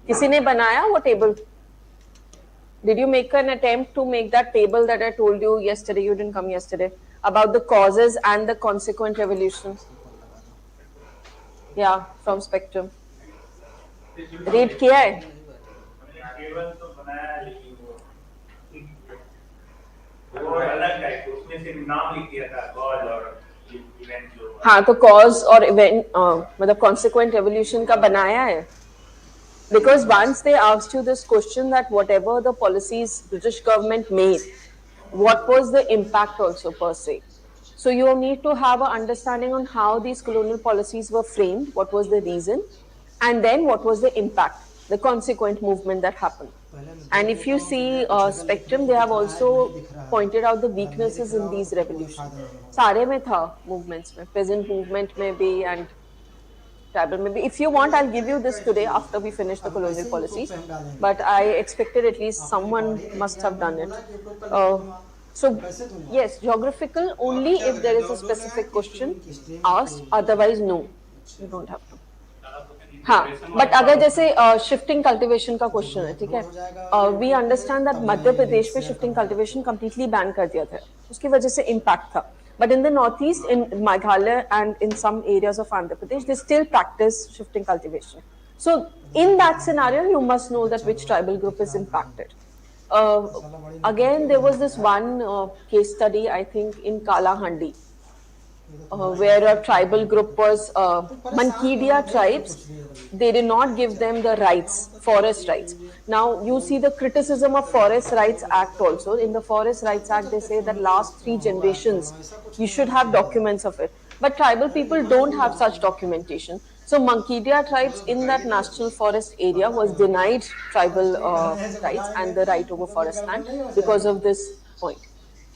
किसी ने बनाया वो table? Did you make an attempt to make that table that I told you yesterday? You didn't come yesterday, about the causes and the consequent evolution. Yeah, from spectrum. Read किया है? हाँ, तो cause और event मतलब consequent evolution का बनाया है. Because once they asked you this question that whatever the policies British government made, what was the impact also per se? So you need to have an understanding on how these colonial policies were framed, what was the reason, and then what was the impact, the consequent movement that happened. And if you see spectrum, they have also pointed out the weaknesses in these revolutions. सारे में था movements में, peasant movement में भी and tribal maybe. If you want, I'll give you this today after we finish the colonial policies. But I expected at least someone must have done it. So yes, geographical only if there is a specific question asked. Otherwise, no, you don't have to. हाँ, but अगर जैसे shifting cultivation का question है, ठीक है? We understand that Madhya Pradesh में shifting cultivation completely ban कर दिया था. उसकी वजह से impact था. But in the northeast, in Meghalaya and in some areas of Andhra Pradesh, they still practice shifting cultivation. So in that scenario, you must know that which tribal group is impacted. Again, there was this one case study, I think, in Kalahandi, where a tribal group was Mankidia tribes. They did not give them the rights, forest rights. Now, you see the criticism of Forest Rights Act also. In the Forest Rights Act, they say that last 3 generations, you should have documents of it. But tribal people don't have such documentation. So, Mankidia tribes in that national forest area was denied tribal rights and the right over forest land because of this point.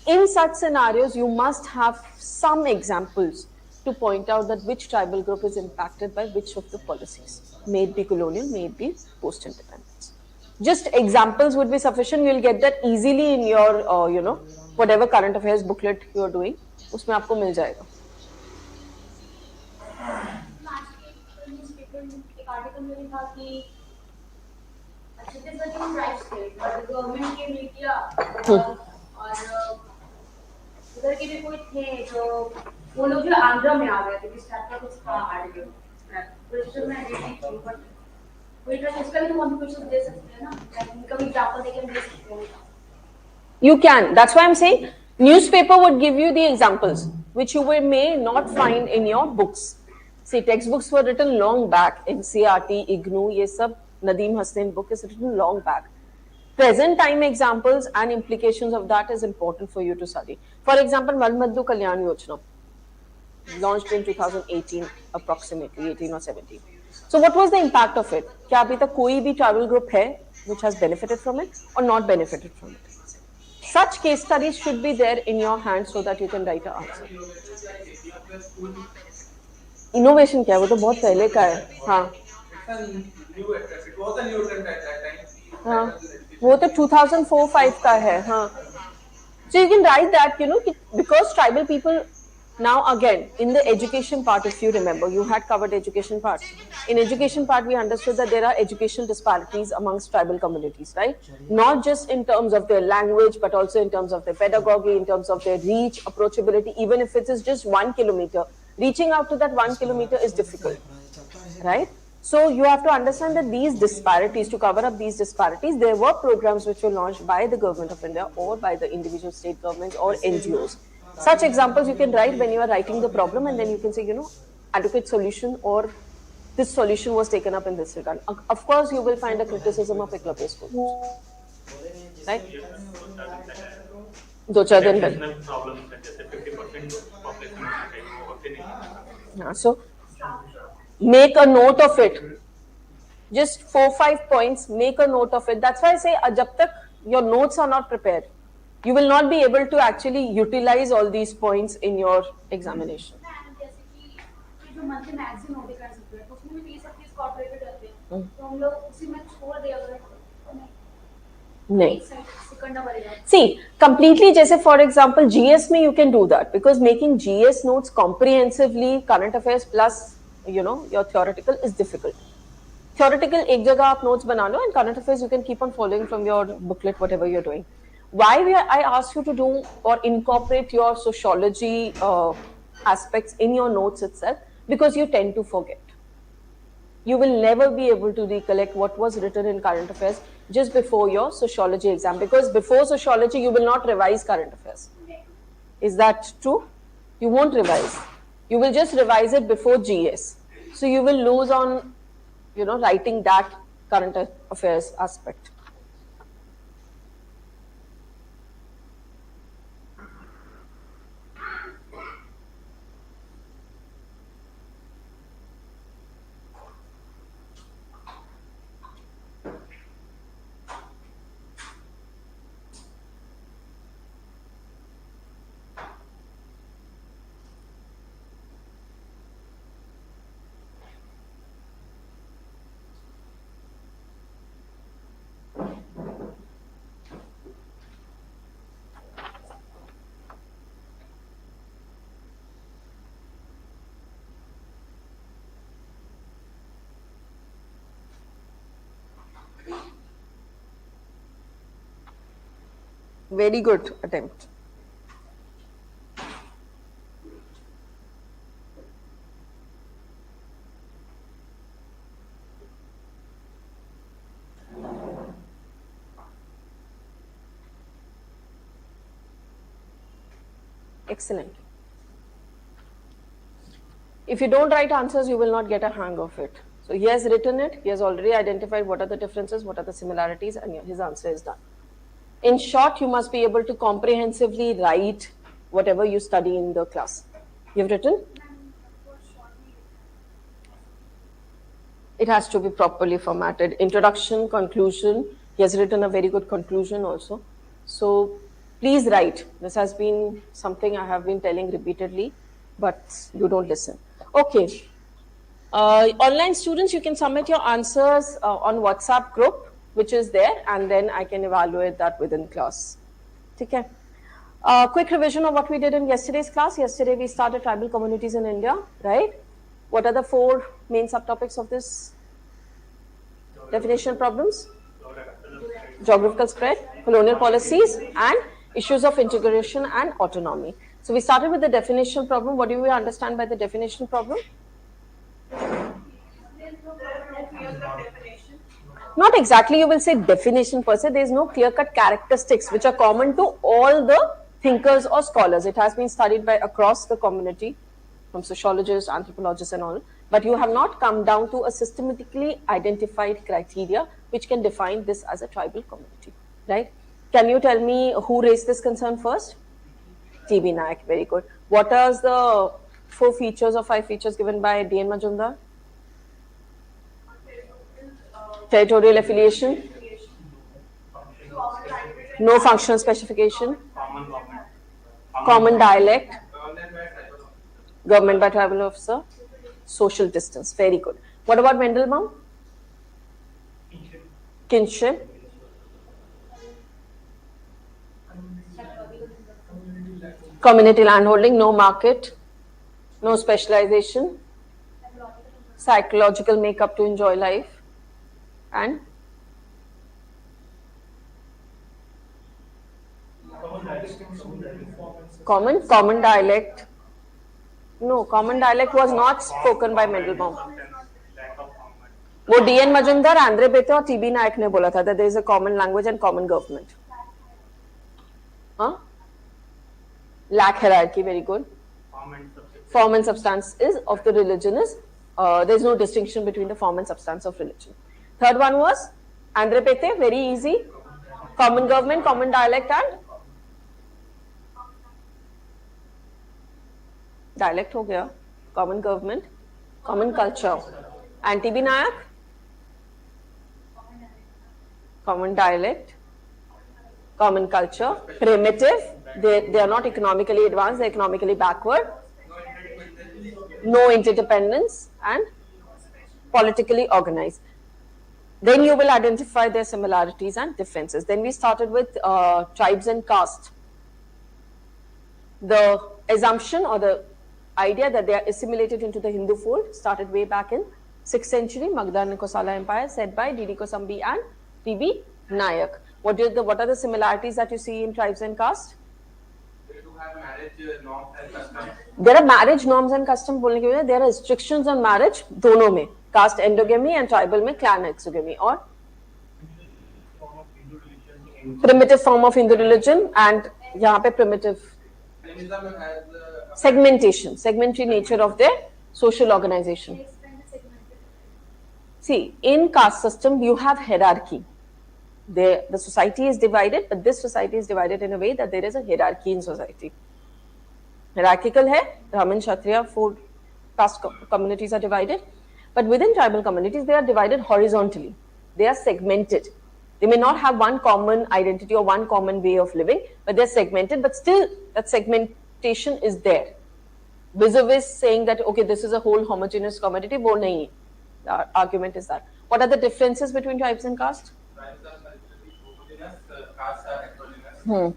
In such scenarios, you must have some examples to point out that which tribal group is impacted by which of the policies, may it be colonial, may it be post-independence. Just examples would be sufficient. You will get that easily in your, whatever current affairs booklet you are doing. उसमें आपको मिल जाएगा. उधर के भी कोई थे जो वो लोग जो आंध्र में आ गए थे किस टाइप का कुछ था आर्टिकल रजिस्टर में आईडी थी बट कोई ट्रस्ट इसका भी कंट्रीब्यूशन दे सकते हैं ना इनका भी एग्जांपल देके दे सकते हैं. You can. That's why I'm saying newspaper would give you the examples which you may not find in your books. See, textbooks were written long back. NCERT, IGNOU, ये सब Nadeem Hussain book is written long back. Present time examples and implications of that is important for you to study. For example, Malmaddu Kalyan Yojana, launched in 2018, approximately 18 or 17. So what was the impact of it? क्या अभी तक कोई भी tribal group है which has benefited from it or not benefited from it? Such case studies should be there in your hand so that you can write an answer. Innovation क्या है? वो तो बहुत पहले का है. हाँ. हाँ. वो तो 2004-5 का है. हाँ. So you can write that, because tribal people, now again, in the education part, if you remember, you had covered education part. In education part, we understood that there are educational disparities amongst tribal communities, right? Not just in terms of their language, but also in terms of their pedagogy, in terms of their reach, approachability, even if it is just 1 kilometer. Reaching out to that 1 kilometer is difficult, right? So you have to understand that these disparities, to cover up these disparities, there were programs which were launched by the government of India or by the individual state governments or NGOs. Such examples you can write when you are writing the problem, and then you can say, adequate solution or this solution was taken up in this regard. Of course, you will find a criticism of Eklavya school, right? So make a note of it. Just 4-5 points, make a note of it. That's why I say, jab tak your notes are not prepared, you will not be able to actually utilize all these points in your examination. See, completely, for example, GS में you can do that, because making GS notes comprehensively, current affairs plus, your theoretical is difficult. Theoretical एक जगह आप notes बना लो, and current affairs you can keep on following from your booklet, whatever you're doing. Why I asked you to do or incorporate your sociology aspects in your notes itself? Because you tend to forget. You will never be able to recollect what was written in current affairs just before your sociology exam, because before sociology you will not revise current affairs. Is that true? You won't revise. You will just revise it before GS. So you will lose on, writing that current affairs aspect. Very good attempt. Excellent. If you don't write answers, you will not get a hang of it. So he has written it, he has already identified what are the differences, what are the similarities, and his answer is done. In short, you must be able to comprehensively write whatever you study in the class. You've written? It has to be properly formatted. Introduction, conclusion. He has written a very good conclusion also. So please write. This has been something I have been telling repeatedly, but you don't listen. Okay. Online students, you can submit your answers on WhatsApp group, which is there, and then I can evaluate that within class. Okay. Quick revision of what we did in yesterday's class. Yesterday we started tribal communities in India, right? What are the 4 main subtopics of this definition problems? Geographical spread, colonial policies, and issues of integration and autonomy. So we started with the definition problem. What do we understand by the definition problem? Not exactly, you will say definition per se. There is no clear-cut characteristics which are common to all the thinkers or scholars. It has been studied by across the community, from sociologists, anthropologists and all, but you have not come down to a systematically identified criteria which can define this as a tribal community, right? Can you tell me who raised this concern first? TB Naik, very good. What are the 4 features or 5 features given by D.N. Majumdar? Territorial affiliation, no functional specification, common dialect, government by tribal officer, social distance. Very good. What about Mendelbaum? Kinship, community landholding, no market, no specialization, psychological makeup to enjoy life, and common dialect. No, common dialect was not spoken by Mendelbaum. वो D.N. Majumdar, Andre Bete और TB Naik ने बोला था that there is a common language and common government. Huh? Lack hierarchy, very good. Form and substance is of the religion is there is no distinction between the form and substance of religion. Third one was Andre Bete, very easy. Common government, common dialect and dialect हो गया, common government, common culture. And TB Nayak? Common dialect, common culture, primitive, they are not economically advanced, they are economically backward, no interdependence, and politically organized. Then you will identify their similarities and differences. Then we started with tribes and caste. The assumption or the idea that they are assimilated into the Hindu fold started way back in 6th century, Magda and Kosala Empire, said by D.D. Kosambi and T.B. Nayak. What are the similarities that you see in tribes and caste? They do have marriage norms and customs. There are marriage norms and customs. बोलने के लिए there are restrictions on marriage दोनों में, caste endogamy and tribal में clan exogamy, और primitive form of Hindu religion and यहाँ पे primitive segmentary nature of their social organization. See, in caste system you have hierarchy. The society is divided, but this society is divided in a way that there is a hierarchy in society. Hierarchical hai, Brahmin, Kshatriya, 4 caste communities are divided, but within tribal communities they are divided horizontally. They are segmented. They may not have one common identity or one common way of living, but they are segmented, but still that segmentation is there. Vis-a-vis saying that, okay, this is a whole homogeneous community, wo nahi. The argument is that. What are the differences between tribes and caste? Tribes are culturally homogeneous, castes are heterogeneous, and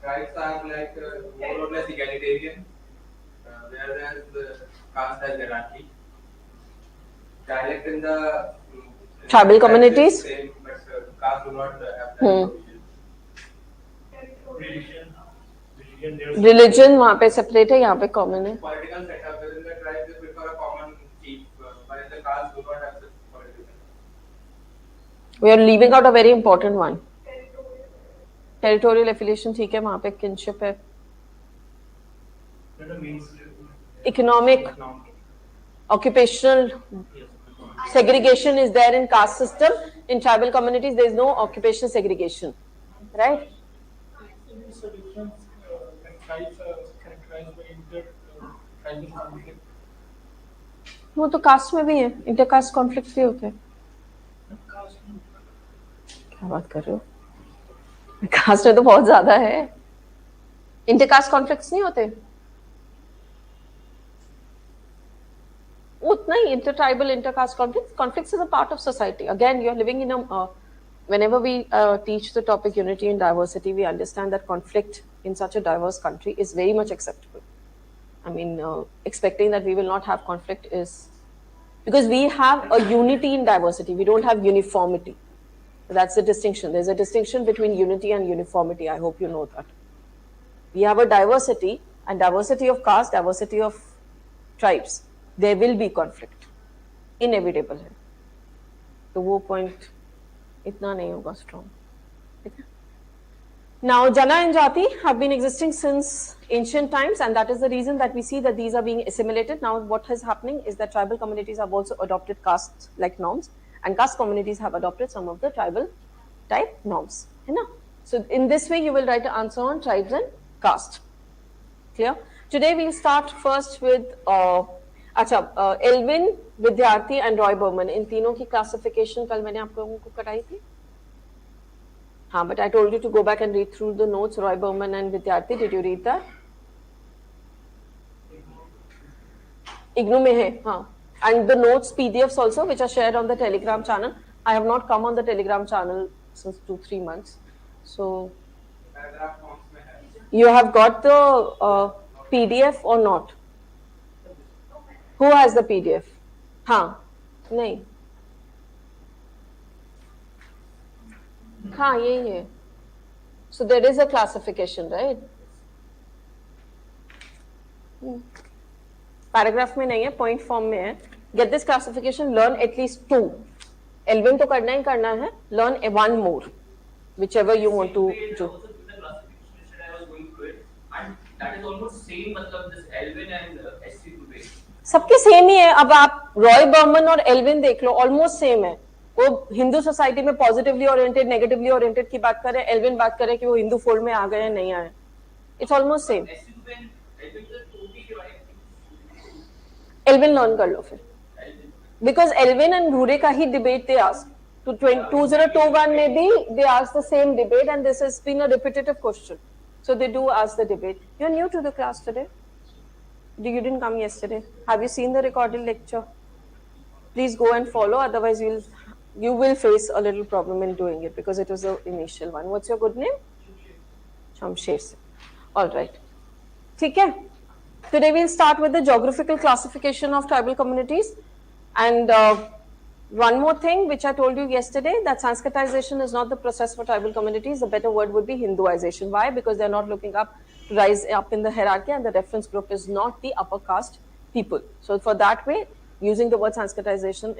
tribes are like more or less egalitarian, whereas caste has hierarchy. Dialect in the tribal communities, same, but caste do not have that provision. Religion वहाँ पे separate है, यहाँ पे common है. Political setup within the tribe, they prefer a common chief, while the caste do not have such political setup. We are leaving out a very important one. Territorial affiliation ठीक है, वहाँ पे kinship है. Economic, occupational segregation is there in caste system. In tribal communities, there is no occupational segregation, right? वो तो cast में भी है, इंटरकास्ट कॉन्फ्लिक्ट्स भी होते हैं. क्या बात कर रहे हो? कास्ट में तो बहुत ज्यादा है. इंटरकास्ट कॉन्फ्लिक्ट्स नहीं होते. उतना ही intertribal, intercaste conflicts is a part of society. Again, you are living in a whenever we teach the topic unity and diversity, we understand that conflict in such a diverse country is very much acceptable. I mean, expecting that we will not have conflict is because we have a unity in diversity. We don't have uniformity. That's the distinction. There's a distinction between unity and uniformity. I hope you know that. We have a diversity, and diversity of caste, diversity of tribes. There will be conflict. Inevitable है. तो वो point इतना नहीं होगा strong. Now, Jana and Jati have been existing since ancient times, and that is the reason that we see that these are being assimilated. Now, what is happening is that tribal communities have also adopted caste-like norms, and caste communities have adopted some of the tribal-type norms. So, in this way, you will write an answer on tribes and caste. Clear? Today, we'll start first with Elvin, Vidyarthi and Roy Berman. इन तीनों की classification कल मैंने आप लोगों को कराई थी. हाँ, but I told you to go back and read through the notes. Roy Berman and Vidyarthi, did you read that? IGNOU में है, हाँ. And the notes PDFs also, which are shared on the Telegram channel. I have not come on the Telegram channel since 2-3 months. So, you have got the PDF or not? Who has the PDF? हाँ, नहीं. हाँ, यही है. So there is a classification, right? Paragraph में नहीं है, point form में है. Get this classification, learn at least 2. Elvin तो करना ही करना है. Learn 1 more, whichever you want to do. And that is almost same मतलब this Elvin and SC today. सबके सेम ही है. अब आप रॉय बर्मन और एल्विन देख लो, ऑलमोस्ट सेम है. वो हिंदू सोसाइटी में पॉजिटिवली ओरिएंटेड, नेगेटिवली ओरिएंटेड की बात करें. एल्विन बात करें कि वो हिंदू फोल्ड में आ गए हैं, नहीं आए. It's almost same. Elwin learn कर लो फिर, बिकॉज एल्विन एंड रूरे का ही डिबेट दे आस्क. 2021 में भी they ask the same debate, and this has been a repetitive question. So they do ask the debate. You're new to the class today. You didn't come yesterday. Have you seen the recorded lecture? Please go and follow. Otherwise, you will face a little problem in doing it because it was the initial one. What's your good name? Shamsher. All right. Okay. Today we'll start with the geographical classification of tribal communities. And one more thing which I told you yesterday, that Sanskritization is not the process for tribal communities. The better word would be Hinduization. Why? Because they're not looking up to rise up in the hierarchy, and the reference group is not the upper caste people. So for that way, using the word Sanskritization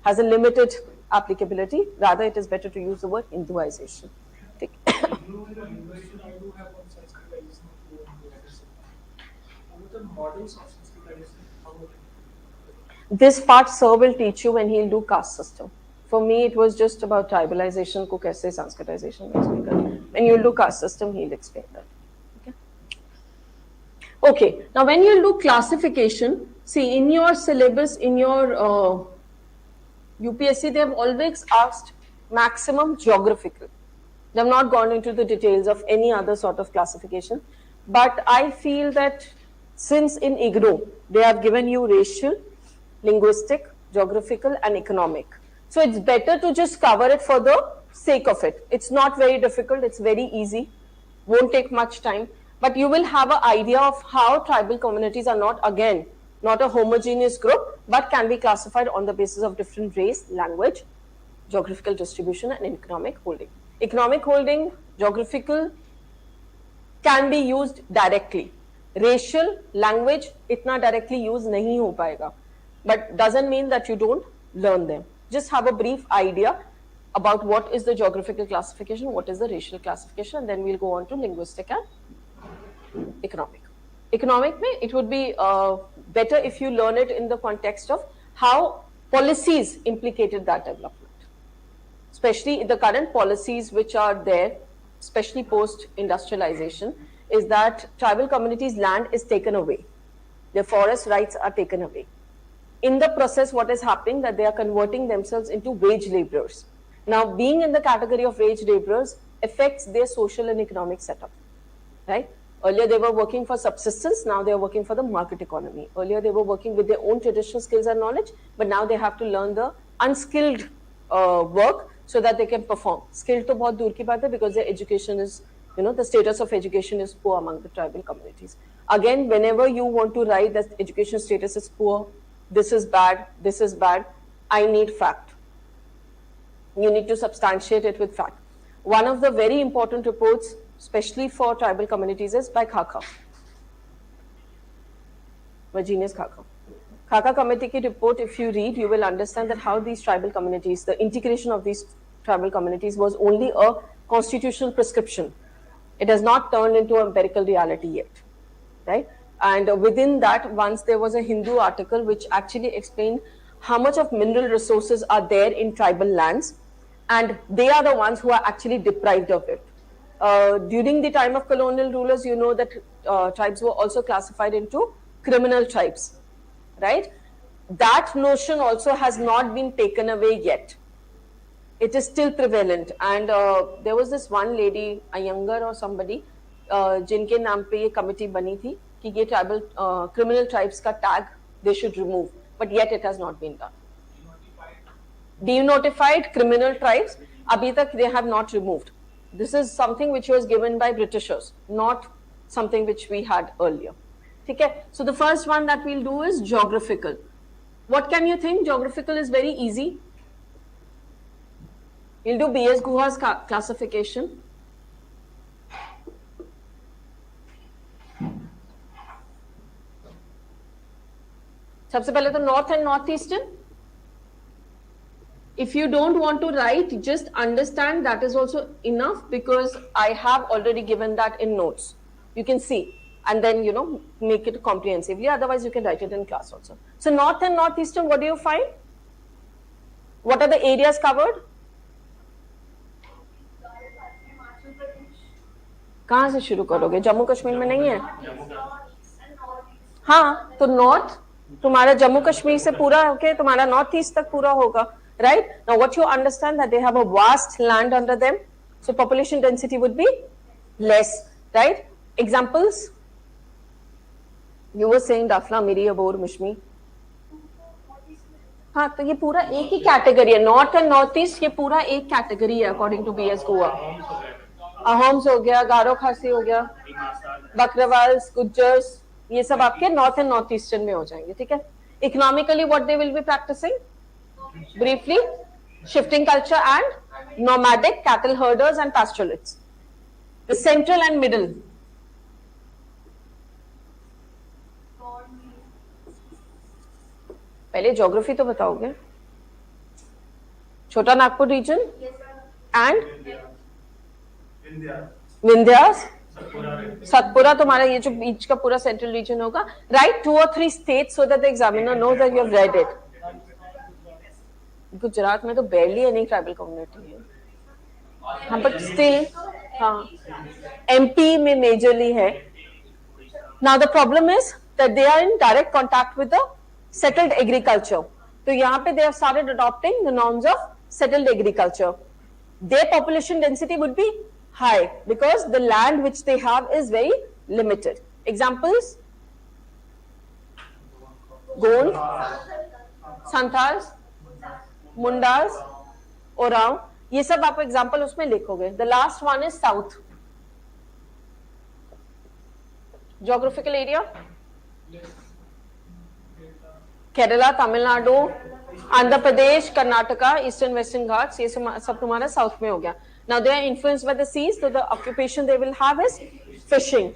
has a limited applicability. Rather, it is better to use the word Hinduization. This part sir will teach you when he'll do caste system. For me, it was just about tribalization ko kaise Sanskritization में explain करना. When you'll do caste system, he'll explain that. Okay, now when you do classification, see in your syllabus, in your UPSC, they have always asked maximum geographical. They have not gone into the details of any other sort of classification. But I feel that since in IGNOU, they have given you racial, linguistic, geographical and economic. So it's better to just cover it for the sake of it. It's not very difficult, it's very easy, won't take much time. But you will have an idea of how tribal communities are not a homogeneous group, but can be classified on the basis of different race, language, geographical distribution and economic holding. Economic holding, geographical can be used directly. Racial, language, itna directly use nahi ho paega. But doesn't mean that you don't learn them. Just have a brief idea about what is the geographical classification, what is the racial classification, and then we'll go on to linguistic and economic. Economic, it would be better if you learn it in the context of how policies implicated that development. Especially the current policies which are there, especially post-industrialization, is that tribal communities' land is taken away. Their forest rights are taken away. In the process, what is happening, that they are converting themselves into wage laborers. Now, being in the category of wage laborers affects their social and economic setup, right? Earlier, they were working for subsistence. Now, they are working for the market economy. Earlier, they were working with their own traditional skills and knowledge, but now they have to learn the unskilled work so that they can perform. Skilled to bahut dur ki baat hai, because their education is, the status of education is poor among the tribal communities. Again, whenever you want to write that education status is poor, this is bad, I need fact. You need to substantiate it with fact. One of the very important reports, especially for tribal communities, is by Khaka. Virginius Khaka. Khaka Committee ki report, if you read, you will understand that how these tribal communities, the integration of these tribal communities was only a constitutional prescription. It has not turned into an empirical reality yet, right? And within that, once there was a Hindu article which actually explained how much of mineral resources are there in tribal lands, and they are the ones who are actually deprived of it. During the time of colonial rulers, you know that tribes were also classified into criminal tribes, right? That notion also has not been taken away yet. It is still prevalent. And there was this one lady, a younger or somebody, जिनके नाम पे ये committee बनी थी कि ये tribal criminal tribes का tag they should remove, but yet it has not been done. Denotified criminal tribes, abhi tak they have not removed. This is something which was given by Britishers, not something which we had earlier. Okay? So the first one that we'll do is geographical. What can you think? Geographical is very easy. We'll do B.S. Guha's classification. सबसे पहले तो north and northeastern. If you don't want to write, just understand that is also enough, because I have already given that in notes. You can see and then make it comprehensively. Otherwise, you can write it in class also. So north and northeastern, what do you find? What are the areas covered? कहाँ से शुरू करोगे? जम्मू कश्मीर में नहीं है? हाँ, तो north तुम्हारा जम्मू कश्मीर से पूरा होके तुम्हारा नॉर्थ ईस्ट तक पूरा होगा, right? Now what you understand that they have a vast land under them, so population density would be less, right? Examples? You were saying Dafla, Miri, Abor, Mishmi. हाँ, तो ये पूरा एक ही कैटेगरी है. नॉर्थ एंड नॉर्थ ईस्ट ये पूरा एक कैटेगरी है according to BS Goa. Ahoms हो गया, गारो खासी हो गया, बकरवाल्स, गुज्जर्स, ये सब आपके नॉर्थ एंड नॉर्थ ईस्टर्न में हो जाएंगे. ठीक है, Economically, what they will be practicing? Briefly, shifting culture and nomadic cattle herders and pastoralists. The central and middle. पहले ज्योग्राफी तो बताओगे. छोटा नागपुर रीजन एंड विंध्यास, सतपुरा तुम्हारा ये जो बीच का पूरा सेंट्रल रीजन होगा. Right 2 or 3 states so that the examiner knows that you have read it. Gujarat में तो barely any tribal community है. हाँ, but still, हाँ, MP में majorly है. Now the problem is that they are in direct contact with the settled agriculture. तो यहाँ पे they have started adopting the norms of settled agriculture. Their population density would be high because the land which they have is very limited. Examples: Gond, Santals, Mundas, Oraon. ये सब आप example उसमें लिखोगे. The last one is South. Geographical area: Kerala, Tamil Nadu, Andhra Pradesh, Karnataka, eastern western Ghats, ये सब तुम्हारा south में हो गया. Now they are influenced by the seas, so the occupation they will have is fishing.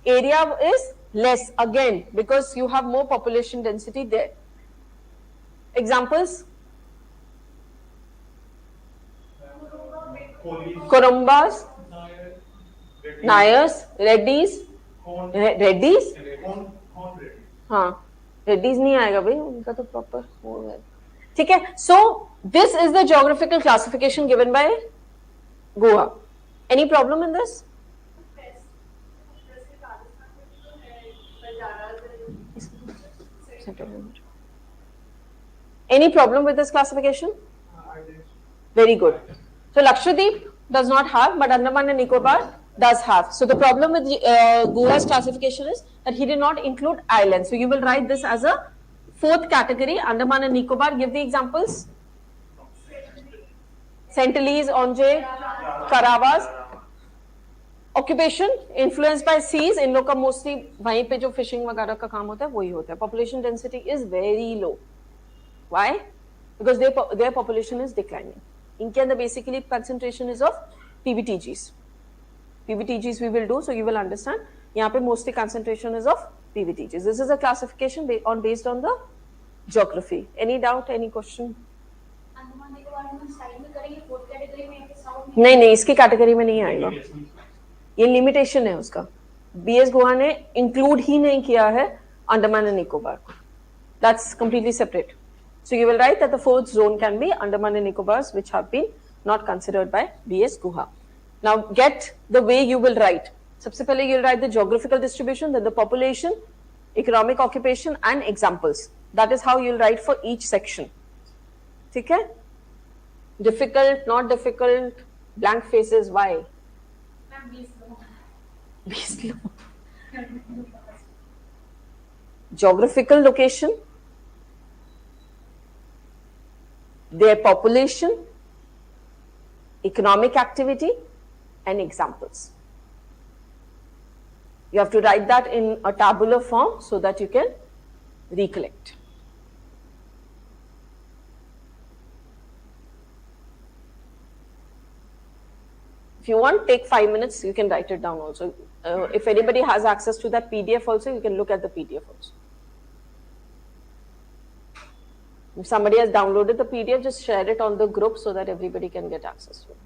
Area is less again because you have more population density there. Examples: Kurumbas, Nayars, Reddys. Reddys? हाँ, Reddys नहीं आएगा भाई, उनका तो proper हो गया. ठीक है. So this is the geographical classification given by Goa. Any problem in this? Any problem with this classification? Very good. So Lakshadweep does not have, but Andaman and Nicobar does have. So the problem with Goa's classification is that he did not include islands. So you will write this as a 4th category. Andaman and Nicobar. Give the examples. Seychelles, Onge, Karavas. Occupation influenced by seas. इन लोग का mostly वहीं पे जो fishing वगैरह का काम होता है वही होता है. Population density is very low. Why? Because their population is declining. इनके अंदर basically concentration is of PVTGs. PVTGs we will do, so you will understand. यहाँ पे mostly concentration is of PVTGs. This is a classification based on the geography. Any doubt? Any question? नहीं, इसकी category में नहीं आएगा. ये limitation है उसका. BS गोवा ने इंक्लूड ही नहीं किया है अंडमान एंड निकोबार को. That's completely separate. So you will write that the 4th zone can be Andaman and Nicobars, which have been not considered by BS Guha. Now get the way you will write. सबसे पहले you will write the geographical distribution, then the population, economic occupation, and examples. That is how you will write for each section. ठीक है? Difficult, not difficult, blank faces. Why? Be slow. Geographical location, their population, economic activity, and examples. You have to write that in a tabular form so that you can recollect. If you want, take 5 minutes, you can write it down also. If anybody has access to that PDF also, you can look at the PDF also. If somebody has downloaded the PDF, just share it on the group so that everybody can get access to it.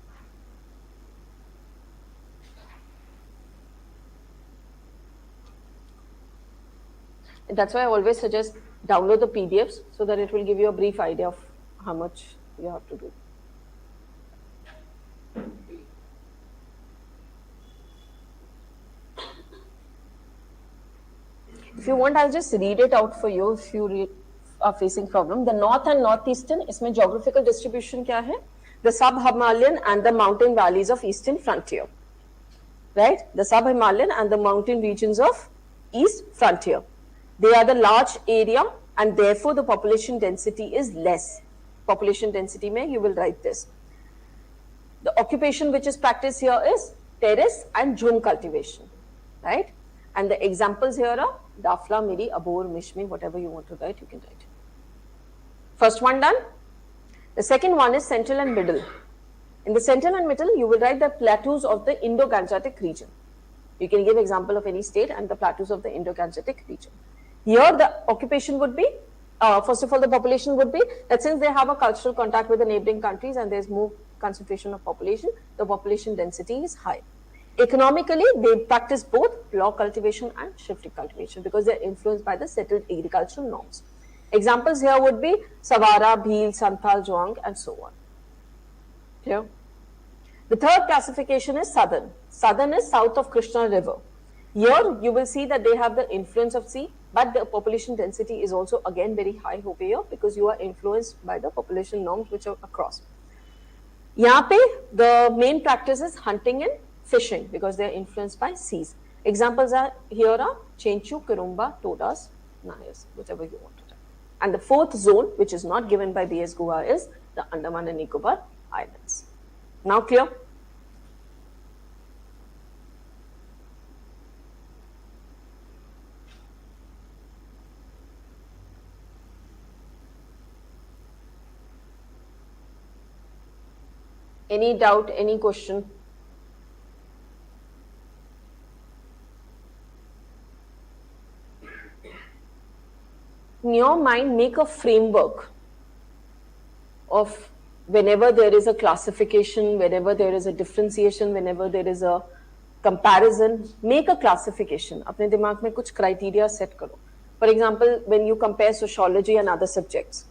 And that's why I always suggest download the PDFs so that it will give you a brief idea of how much you have to do. If you want, I'll just read it out for you if you are facing problem. The north and northeastern, इसमें geographical distribution क्या है? The sub-Himalayan and the mountain valleys of eastern frontier. Right? The sub-Himalayan and the mountain regions of east frontier. They are the large area and therefore the population density is less. Population density में you will write this. The occupation which is practiced here is terrace and jhum cultivation. Right? And the examples here are Dafla, Miri, Abor, Mishmi, whatever you want to write, you can write. First one done. The second one is central and middle. In the central and middle, you will write the plateaus of the Indo-Gangetic region. You can give example of any state and the plateaus of the Indo-Gangetic region. Here, the occupation would be, first of all, the population would be that since they have a cultural contact with the neighboring countries and there's more concentration of population, the population density is high. Economically, they practice both block cultivation and shifting cultivation because they're influenced by the settled agricultural norms. Examples here would be Savara, Bhil, Santhal, Zhuang, and so on. Clear? The third classification is southern. Southern is south of Krishna River. Here, you will see that they have the influence of sea, but the population density is also again very high over here because you are influenced by the population norms which are across. यहाँ पे the main practice is hunting and fishing because they are influenced by seas. Examples are here are Chenchu, Kurumba, Todas, Nayars, whichever you want to write. And the fourth zone, which is not given by B.S. Guha, is the Andaman and Nicobar Islands. Now clear? Any doubt, any question? In your mind, make a framework of whenever there is a classification, whenever there is a differentiation, whenever there is a comparison, make a classification. अपने दिमाग में कुछ criteria set करो. For example, when you compare sociology and other subjects,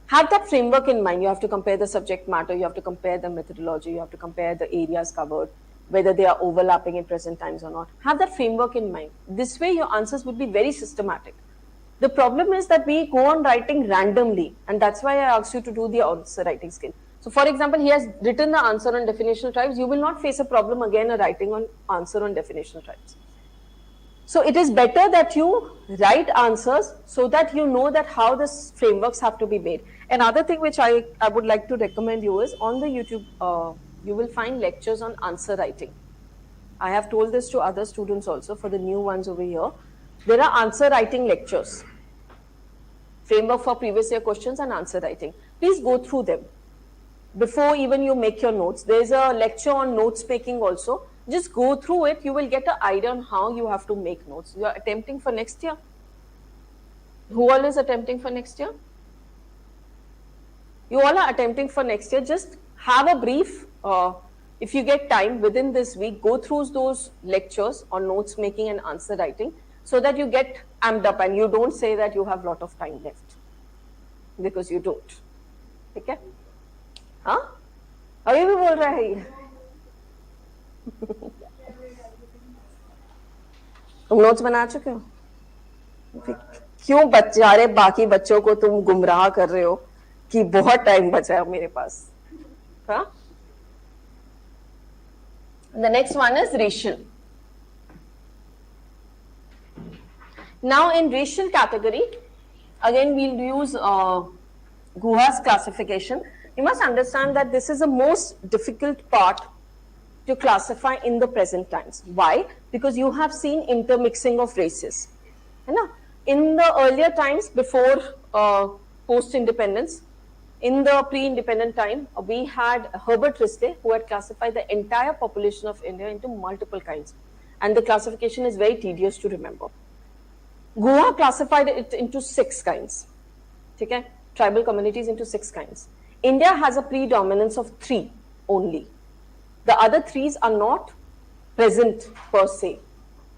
have that framework in mind. You have to compare the subject matter, you have to compare the methodology, you have to compare the areas covered, whether they are overlapping in present times or not. Have that framework in mind. This way your answers would be very systematic. The problem is that we go on writing randomly, and that's why I asked you to do the answer writing skill. So for example, he has written the answer on definitional tribes. You will not face a problem again writing on answer on definitional tribes. So it is better that you write answers so that you know that how the frameworks have to be made. Another thing which I would like to recommend you is on the YouTube, you will find lectures on answer writing. I have told this to other students also for the new ones over here. There are answer writing lectures, framework for previous year questions and answer writing. Please go through them before even you make your notes. There is a lecture on notes making also. Just go through it. You will get an idea on how you have to make notes. You are attempting for next year. Who all is attempting for next year? You all are attempting for next year. Just have a brief, if you get time within this week, go through those lectures on notes making and answer writing so that you get amped up and you don't say that you have a lot of time left because you don't. Okay? Huh? अभी भी बोल रहा है ये? तुम notes बना चुके हो? क्यों बेचारे बाकी बच्चों को तुम गुमराह कर रहे हो कि बहुत टाइम बचा है मेरे पास? हाँ? The next one is racial. Now in racial category, again we'll use Guha's classification. You must understand that this is the most difficult part to classify in the present times. Why? Because you have seen intermixing of races. In the earlier times before post-independence, in the pre-independent time, we had Herbert Risley who had classified the entire population of India into multiple kinds. And the classification is very tedious to remember. Guha classified it into 6 kinds. Okay? Tribal communities into 6 kinds. India has a predominance of 3 only. The other 3s are not present per se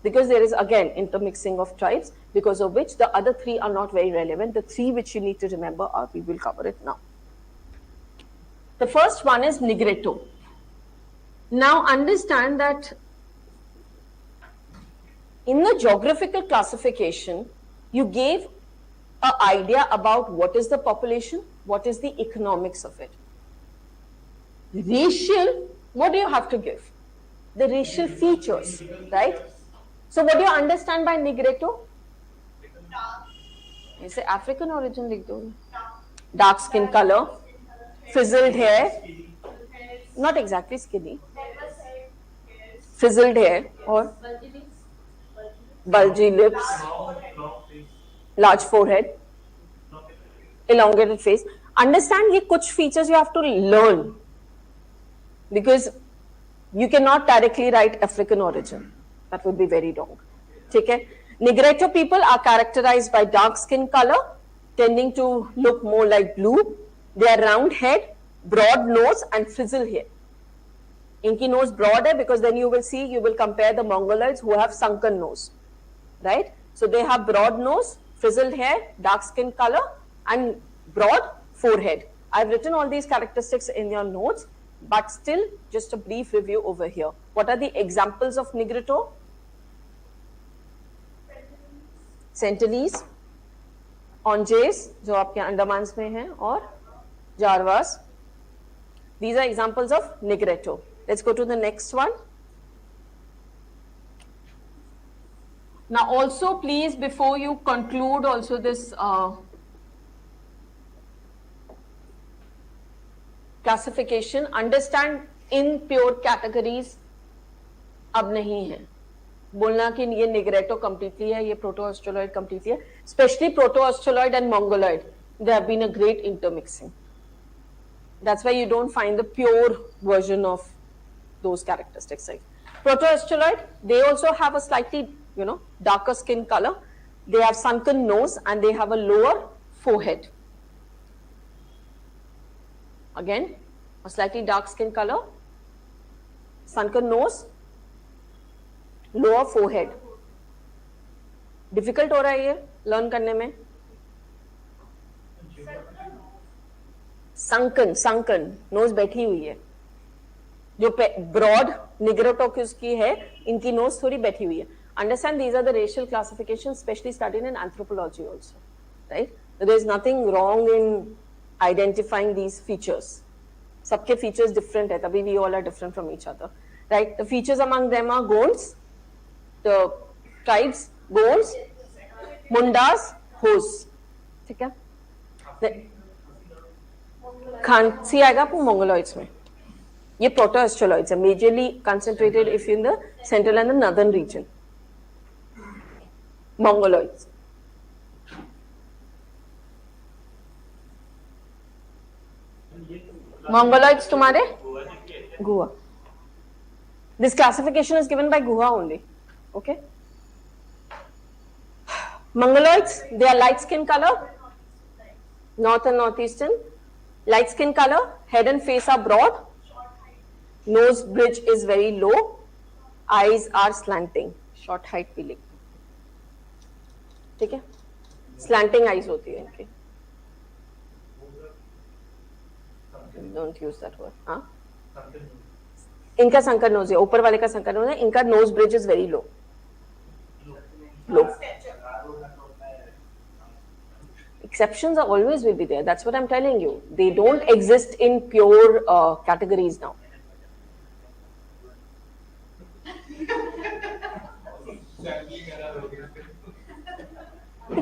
because there is again intermixing of tribes, because of which the other 3 are not very relevant. The 3 which you need to remember are, we will cover it now. The first one is Negreto. Now understand that in the geographical classification, you gave an idea about what is the population, what is the economics of it. Racial, what do you have to give? The racial features, right? So what do you understand by Negreto? You say African origin, likh do. Dark skin color, frizzled hair, not exactly skinny, frizzled hair, or bulgy lips, large forehead, elongated face. Understand, ये कुछ features you have to learn because you cannot directly write African origin. That would be very wrong. ठीक है? Negretto people are characterized by dark skin color, tending to look more like blue. They are round head, broad nose, and frizzle hair. इनकी nose broad है because then you will compare the Mongoloids who have sunken nose, right? So they have broad nose, frizzled hair, dark skin color, and broad forehead. I've written all these characteristics in your notes, but still just a brief review over here. What are the examples of Negretto? Sentinelese, Onjays, जो आपके अंडमान्स में हैं, और Jarvas. These are examples of Negretto. Let's go to the next one. Now also please, before you conclude also this classification, understand in pure categories अब नहीं है बोलना कि ये Negretto completely है, ये Proto-Australoid completely है. Especially Proto-Australoid and Mongoloid, there have been a great intermixing. That's why you don't find the pure version of those characteristics. Like Proto-Australoid, they also have a slightly, darker skin color. They have sunken nose and they have a lower forehead. Again, a slightly dark skin color, sunken nose, lower forehead. Difficult हो रहा है ये learn करने में. sunken nose बैठी हुई है. जो broad Negretto की है, इनकी nose थोड़ी बैठी हुई है. Understand, these are the racial classifications specially studied in anthropology also, right? There is nothing wrong in identifying these features. सबके features different है, तभी we all are different from each other, right? The features among them are Gonds, the tribes, Gonds, Mundas, Hos, ठीक है? खांसी आएगा आपको Mongoloids में. ये Proto-Australoids है, majorly concentrated if in the central and the northern region. Mongoloids. Mongoloids तुम्हारे Guha. This classification is given by Guha only. Okay. Mongoloids, they are light skin color, north and northeastern. Light skin color, head and face are broad, nose bridge is very low, eyes are slanting, short height भी लिखते हैं, ठीक है? Slanting eyes होती है इनकी. Don't use that word. हाँ? इनका संकर nose है, ऊपर वाले का संकर nose है, इनका nose bridge is very low. Low. Exceptions are always will be there. That's what I'm telling you. They don't exist in pure categories now.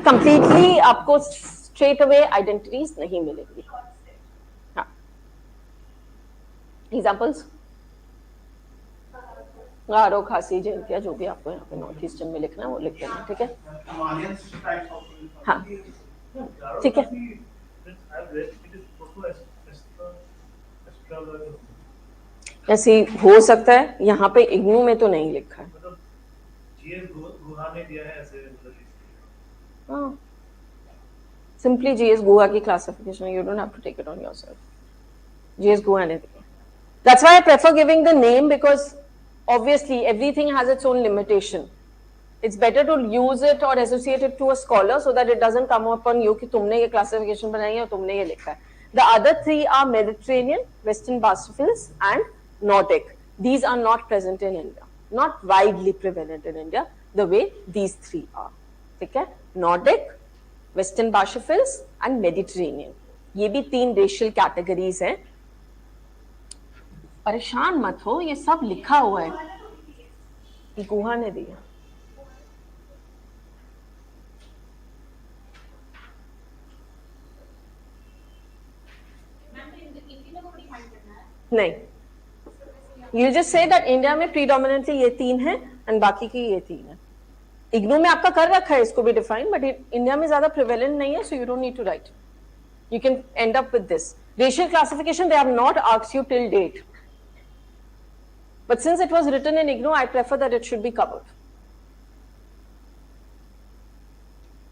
Completely आपको straight away identities नहीं मिलेंगी. हाँ. Examples? गारो, खासी, जैंतिया, जो भी आपको यहाँ पे नॉर्थ ईस्टर्न में लिखना है वो लिख देना, ठीक है? हाँ. ठीक है. ऐसे हो सकता है, यहाँ पे इग्नू में तो नहीं लिखा है. हाँ. Simply GS Guha की classification. You don't have to take it on yourself. GS Guha ने दिया. That's why I prefer giving the name because obviously everything has its own limitation. It's better to use it or associate it to a scholar so that it doesn't come upon you कि तुमने ये classification बनाई है और तुमने ये लिखा है. The other three are Mediterranean, Western Basophils, and Nordic. These are not present in India, not widely prevalent in India the way these three are. ठीक है? Nordic, Western Basophils, and Mediterranean. ये भी तीन racial categories हैं. परेशान मत हो, ये सब लिखा हुआ है. ये गुहा ने दिया. नहीं. You just say that India में predominantly ये तीन हैं and बाकी की ये तीन हैं. इग्नू में आपका कर रखा है इसको भी डिफाइन, बट इंडिया में ज्यादा प्रिवेलेंट नहीं है, so you don't need to write. You can end up with this. Racial classification, they have not asked you till date. But since it was written in IGNOU, I prefer that it should be covered.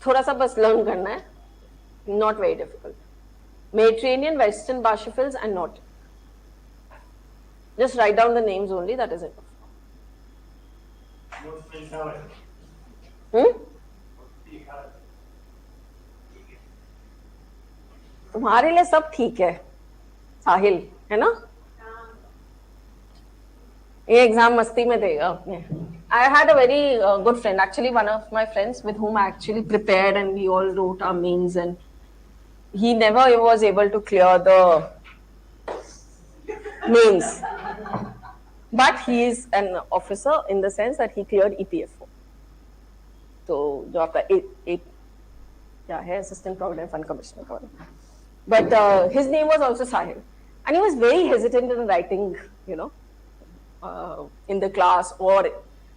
थोड़ा सा बस learn करना है. Not very difficult. Mediterranean, Western Barshiphils and not. Just write down the names only, that is it. तुम्हारे लिए सब ठीक है, साहिल, है ना? ये एग्जाम मस्ती में देगा अपने. I had a very good friend, actually one of my friends with whom I actually prepared and we all wrote our mains, and he never was able to clear the mains. But he is an officer in the sense that he cleared EPFO. तो जो आपका क्या है, Assistant Provident Fund Commissioner का. But his name was also Sahil, and he was very hesitant in writing, you know, in the class or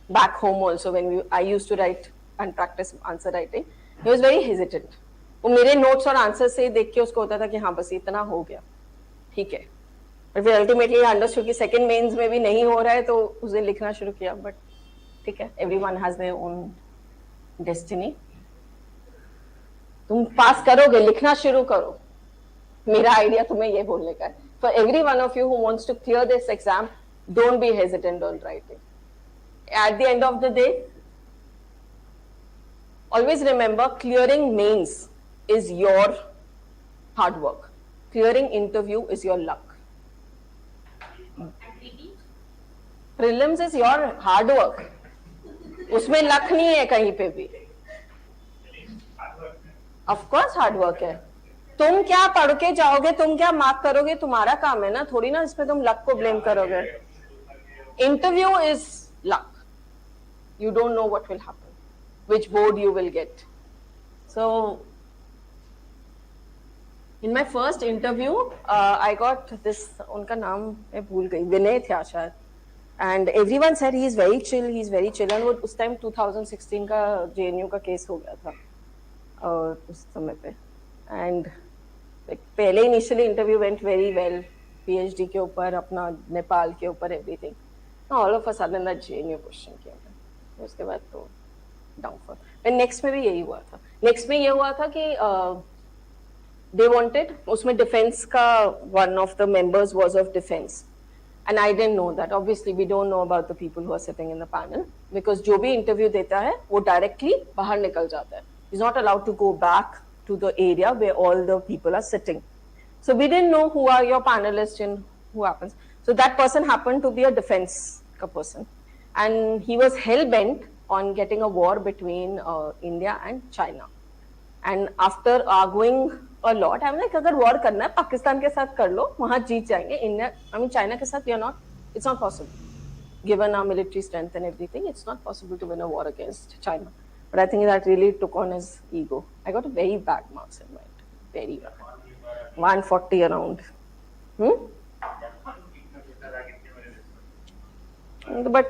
back home also when I used to write and practice answer writing. He was very hesitant. वो मेरे notes और answers से देख के उसको होता था कि हाँ बस इतना हो गया, ठीक है. But फिर ultimately he understood कि second mains में भी नहीं हो रहा है, तो उसे लिखना शुरू किया. But ठीक है, everyone has their own destiny. तुम पास करोगे, लिखना शुरू करो. मेरा आइडिया तुम्हें ये बोलने का है. For every one of you who wants to clear this exam, don't be hesitant on writing. At the end of the day, always remember clearing mains is your hard work. Clearing interview is your luck. Prelims is your hard work. उसमें luck नहीं है कहीं पे भी. Of course hard work है. तुम क्या पढ़ के जाओगे, तुम क्या मार्क करोगे, तुम्हारा काम है ना, थोड़ी ना इसमें तुम लक को ब्लेम करोगे. Interview is luck. You don't know what will happen, which board you will get. So in my first interview, I got this, उनका नाम मैं भूल गई, विनय था शायद. And everyone said he is very chill, he is very chill. And वो उस time 2016 का JNU का केस हो गया था उस समय पे. And पहले initially interview went very well, PhD के ऊपर, अपना नेपाल के ऊपर, everything. All of a sudden that JNU question किया था. उसके बाद तो downfall. Then next में भी यही हुआ था. Next में ये हुआ था कि they wanted, उसमें defense का one of the members was of defense. And I didn't know that. Obviously, we don't know about the people who are sitting in the panel because जो भी interview देता है, वो directly बाहर निकल जाता है. He's not allowed to go back to the area where all the people are sitting. So we didn't know who are your panelists and who happens. So that person happened to be a defense person. And he was hell-bent on getting a war between India and China. And after arguing a lot, I'm like, अगर war करना है, पाकिस्तान के साथ कर लो, वहाँ जीत जाएंगे. India, I mean, China के साथ, it's not possible. Given our military strength and everything, it's not possible to win a war against China. But I think that really took on his ego. I got a very bad marks in mine. Very bad. 140 around. But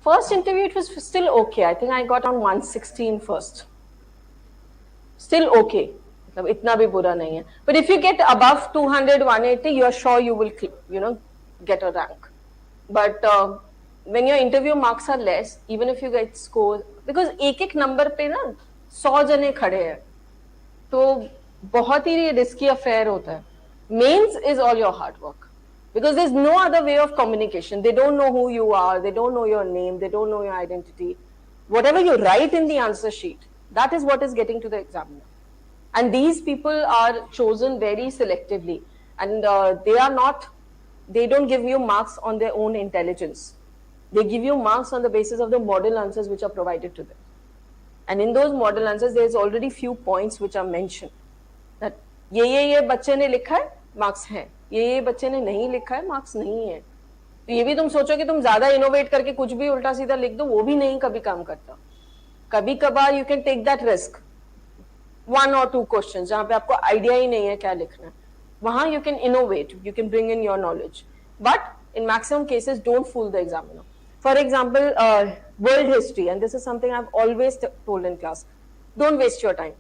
first interview, it was still okay. I think I got on 116 first. Still okay. इतना भी बुरा नहीं है. But if you get above 200, 180, you are sure you will, get a rank. But when your interview marks are less, even if you get scores, because एक number पे ना 100 जने खड़े हैं, तो बहुत ही risky affair होता है. Mains is all your hard work. Because there's no other way of communication. They don't know who you are. They don't know your name. They don't know your identity. Whatever you write in the answer sheet, that is what is getting to the examiner. And these people are chosen very selectively. And they don't give you marks on their own intelligence. They give you marks on the basis of the model answers which are provided to them. And in those model answers, there's already few points which are mentioned. That ये बच्चे ने लिखा है, marks हैं. ये बच्चे ने नहीं लिखा है, marks नहीं है. तो ये भी तुम सोचो कि तुम ज्यादा इनोवेट करके कुछ भी उल्टा सीधा लिख दो, वो भी नहीं कभी काम करता. कभी कभार you can take that risk. 1 or 2 questions जहाँ पे आपको आइडिया ही नहीं है क्या लिखना है, वहाँ you can innovate, you can bring in your knowledge. But in maximum cases, don't fool the examiner. For example, world history, and this is something I've always told in class. Don't waste your time.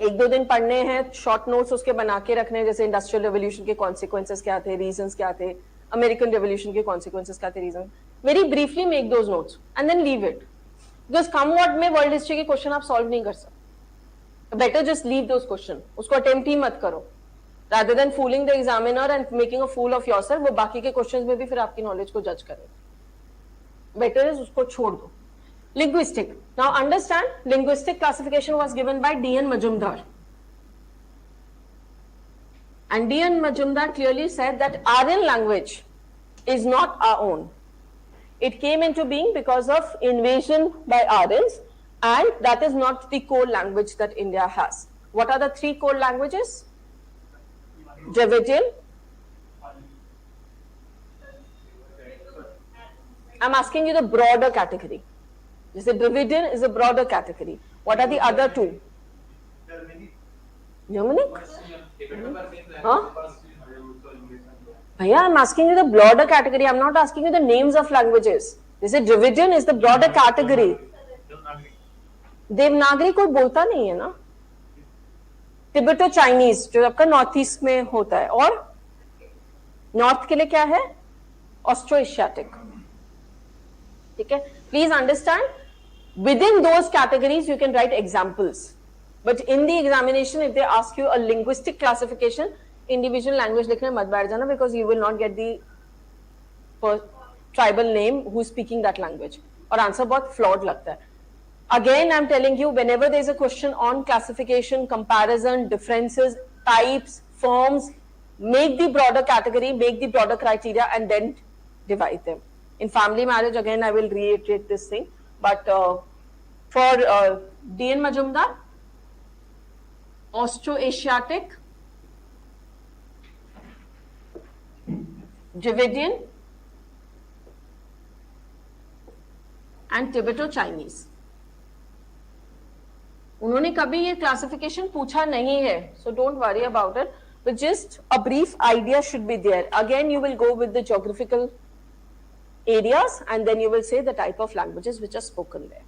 एक दो दिन पढ़ने हैं, short notes उसके बना के रखने हैं, जैसे इंडस्ट्रियल रेवोल्यूशन के कॉन्सिक्वेंसेस क्या थे, रीजंस क्या थे, अमेरिकन रेवोल्यूशन के कॉन्सिक्वेंसेस क्या थे, reason. Very briefly make those notes and then leave it, because come what में वर्ल्ड हिस्ट्री के क्वेश्चन आप सॉल्व नहीं कर सकते. Better just leave those question, उसको अटेम्प्ट ही मत करो, rather than fooling the examiner and making a fool of yourself. वो बाकी के क्वेश्चंस में भी फिर आपकी नॉलेज को जज करेगा. बेटर इज उसको छोड़ दो. Linguistic. Now understand, linguistic classification was given by D.N. Majumdar. And D.N. Majumdar clearly said that Aryan language is not our own. It came into being because of invasion by Aryans, and that is not the core language that India has. What are the three core languages? Dravidian. I'm asking you the broader category. You say Dravidian is a broader category. What are the other two? Germanic? Huh? Bhaiya, I'm asking you the broader category. I'm not asking you the names of languages. You say Dravidian is the broader category. Devanagari कोई बोलता नहीं है ना. Tibeto Chinese जो आपका north east में होता है, और नॉर्थ के लिए क्या है? Austro Asiatic. ठीक है, please understand, with in those categories you can write examples, but in the examination if they ask you a linguistic classification, individual language लिखने मत बैठ जाना, because you will not get the tribal name who speaking that language, और answer बहुत flawed लगता है. Again, I'm telling you, whenever there's a question on classification, comparison, differences, types, forms, make the broader category, make the broader criteria, and then divide them. In family marriage, again, I will reiterate this thing. But for D.N. Majumdar, Austroasiatic, Dravidian, and Tibeto-Chinese. उन्होंने कभी ये classification पूछा नहीं है, so don't worry about it, but just a brief idea should be there. Again, you will go with the geographical areas and then you will say the type of languages which are spoken there.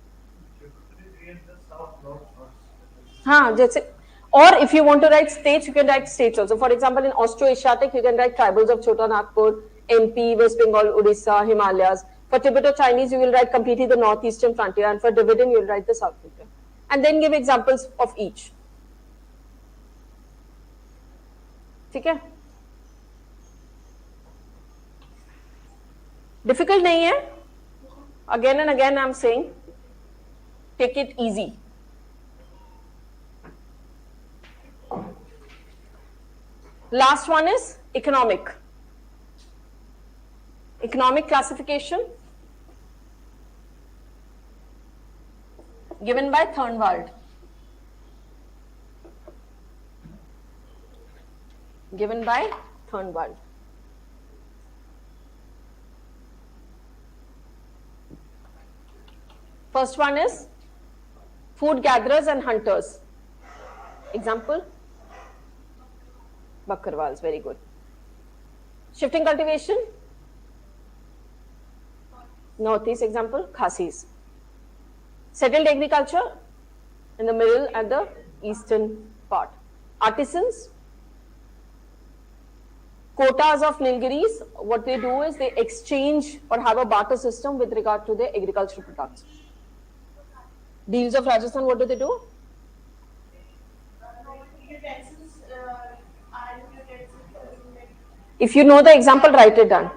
हाँ, जैसे, or if you want to write states, you can write states also. For example, in Austroasiatic, you can write tribals of Chota Nagpur, MP, West Bengal, Odisha, Himalayas. For Tibeto-Chinese, you will write completely the northeastern frontier, and for Dravidian, you will write the south frontier. And then give examples of each. ठीक है, difficult नहीं है. Again and again I'm saying, take it easy. Last one is economic. Economic classification given by Thornwald. Given by Thornwald. First one is food gatherers and hunters. Example? Bakarwals, very good. Shifting cultivation? Northeast, example, Khasis. Settled agriculture in the middle and the eastern part. Artisans, quotas of Nilgiris, what they do is they exchange or have a barter system with regard to their agricultural products. Deals of Rajasthan, what do they do? If you know the example, write it down.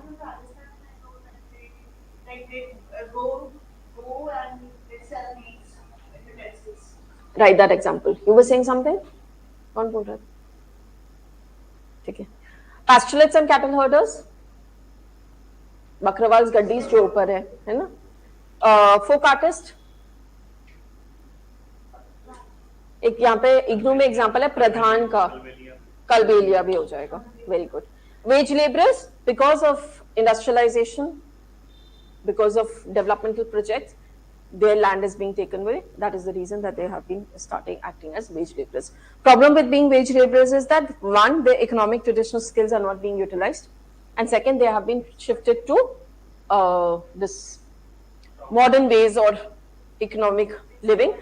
Write that example. You were saying something? कौन बोल रहा था? ठीक है. Pastoralists and cattle herders. Bakrwals, Gaddis जो ऊपर है ना? Folk artist. एक यहाँ पे इग्नू में एग्जाम्पल है प्रधान का, कलबेलिया भी हो जाएगा. Very good. Wage laborers, because of industrialization, because of developmental projects, their land is being taken away. That is the reason that they have been starting acting as wage laborers. Problem with being wage laborers is that, one, their economic traditional skills are not being utilized, and second, they have been shifted to this modern ways or economic living,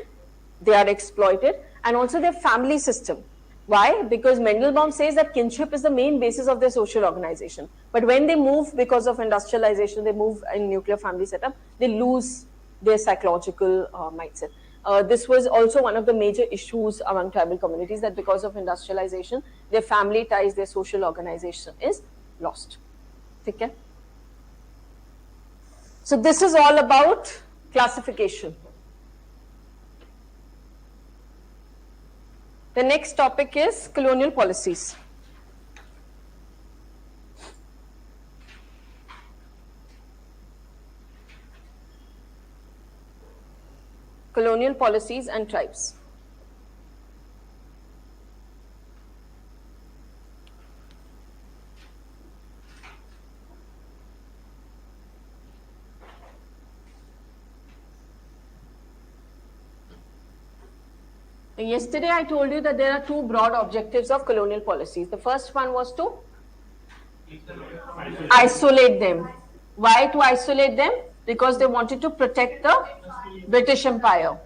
they are exploited, and also their family system. Why? Because Mendelbaum says that kinship is the main basis of their social organization. But when they move because of industrialization, they move in nuclear family setup, they lose their psychological mindset. This was also one of the major issues among tribal communities, that because of industrialization, their family ties, their social organization is lost. Okay? So this is all about classification. The next topic is colonial policies. Colonial policies and tribes. Yesterday I told you that there are two broad objectives of colonial policies. The first one was to isolate them. Why to isolate them? Because they wanted to protect the British Empire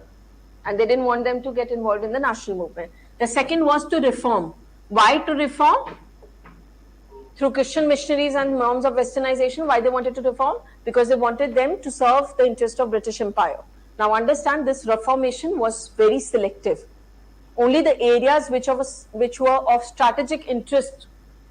and they didn't want them to get involved in the national movement. The second was to reform. Why to reform? Through Christian missionaries and mounds of westernization. Why they wanted to reform? Because they wanted them to serve the interest of British Empire. Now understand, this reformation was very selective. Only the areas which were of strategic interest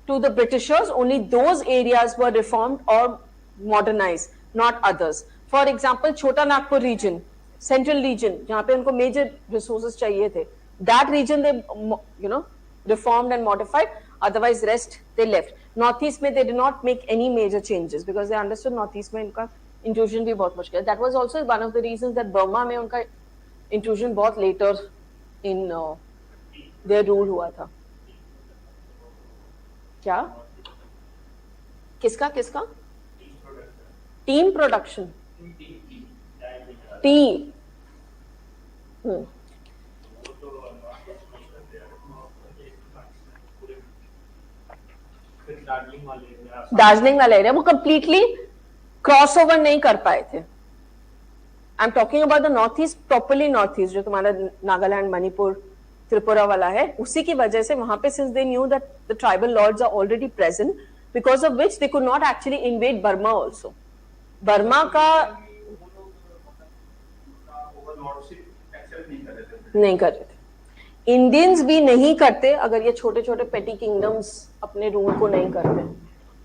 to the Britishers, only those areas were reformed or modernized, not others. For example, Chota Nagpur region, central region, जहाँ पे उनको major resources चाहिए थे, that region they reformed and modified. Otherwise, rest they left. Northeast में they did not make any major changes because they understood Northeast में इनका intrusion भी बहुत मुश्किल है. That was also one of the reasons that Burma में उनका intrusion बहुत later in their rule हुआ था. क्या? किसका? Team production. Tea. दार्जिलिंग वाला एरिया वो कंप्लीटली क्रॉस ओवर नहीं कर पाए थे. I am talking about the north east, properly north east, जो तुम्हारा नागालैंड, मणिपुर, त्रिपुरा वाला है, उसी की वजह से वहां पे since they knew that the tribal lords are already present, because of which they could not actually invade Burma also. Burma का नहीं कर रहे थे, इंडियंस भी नहीं करते अगर ये छोटे छोटे पेटी किंगडम्स अपने रूल को नहीं करते.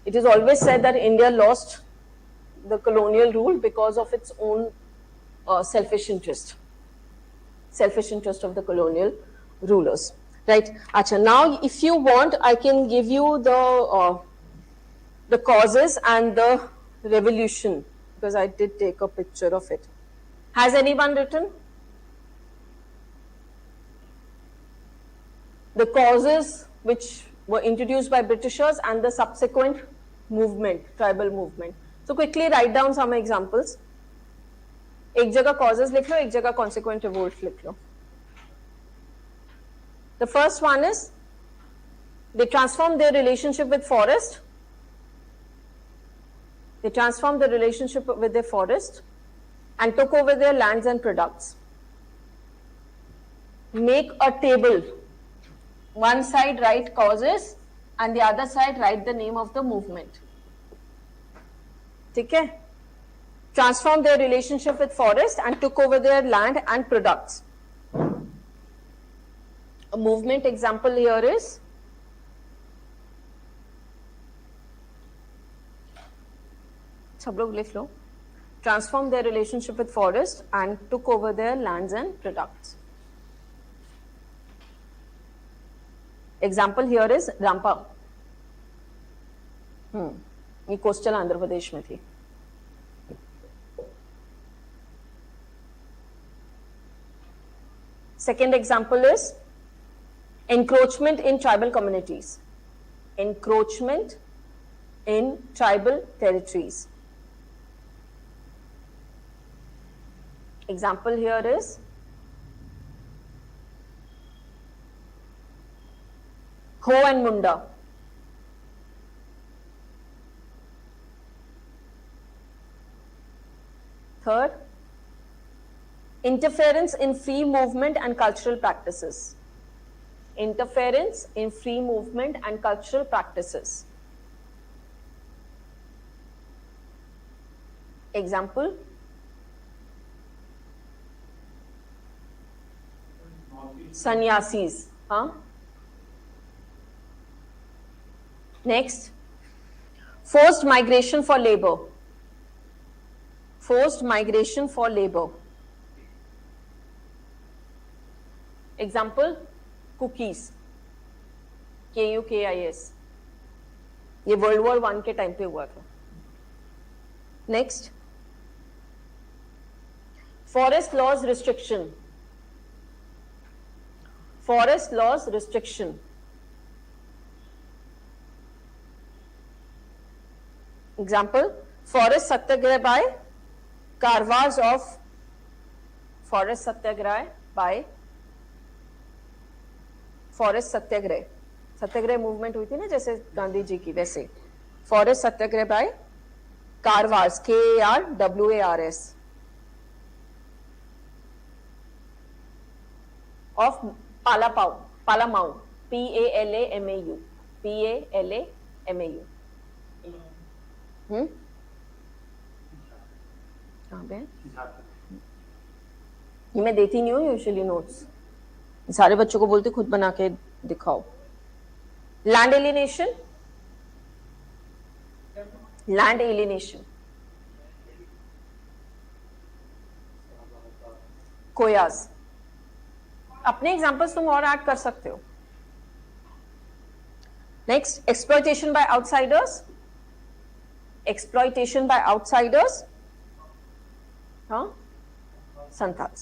It is always said that India lost the colonial rule because of its own selfish interest of the colonial rulers, right? Acha, now if you want, I can give you the causes and the revolution, because I did take a picture of it. Has anyone written the causes which were introduced by Britishers and the subsequent movement, tribal movement? So quickly write down some examples. एक जगह causes लिख लो, एक जगह consequent revolt लिख लो. The first one is they transformed their relationship with forest. They transformed their relationship with their forest and took over their lands and products. Make a table. One side write causes and the other side write the name of the movement. ठीक है? Transformed their relationship with forest and took over their land and products. A movement example here is सब लोग लिख लो. Transformed their relationship with forest and took over their lands and products. Example here is Rampa. ये coastal Andhra Pradesh में थी. Second example is encroachment in tribal communities. Encroachment in tribal territories. Example here is Ho and Munda. Third, interference in free movement and cultural practices. Interference in free movement and cultural practices. Example, sannyasis. Next, forced migration for labor. Forced migration for labor. Example, cookies. KUKIS. ये world war 1 के time पे हुआ था. Next, forest laws restriction. Forest laws restriction. Example, forest satyagraha by Karwas of forest satyagraha by forest satyagraha. Satyagraha movement हुई थी ना जैसे गांधी जी की, वैसे forest satyagraha by Kharwars, KARWARS of Palamau, PALAMAU. कहाँ पे? ये मैं देती नहीं हूँ यूजुअली नोट्स. सारे बच्चों को बोलते खुद बना के दिखाओ. Land alienation. Land alienation. Koyas. अपने एग्जांपल्स तुम और ऐड कर सकते हो. Next, exploitation by outsiders. Exploitation by outsiders. Santhals.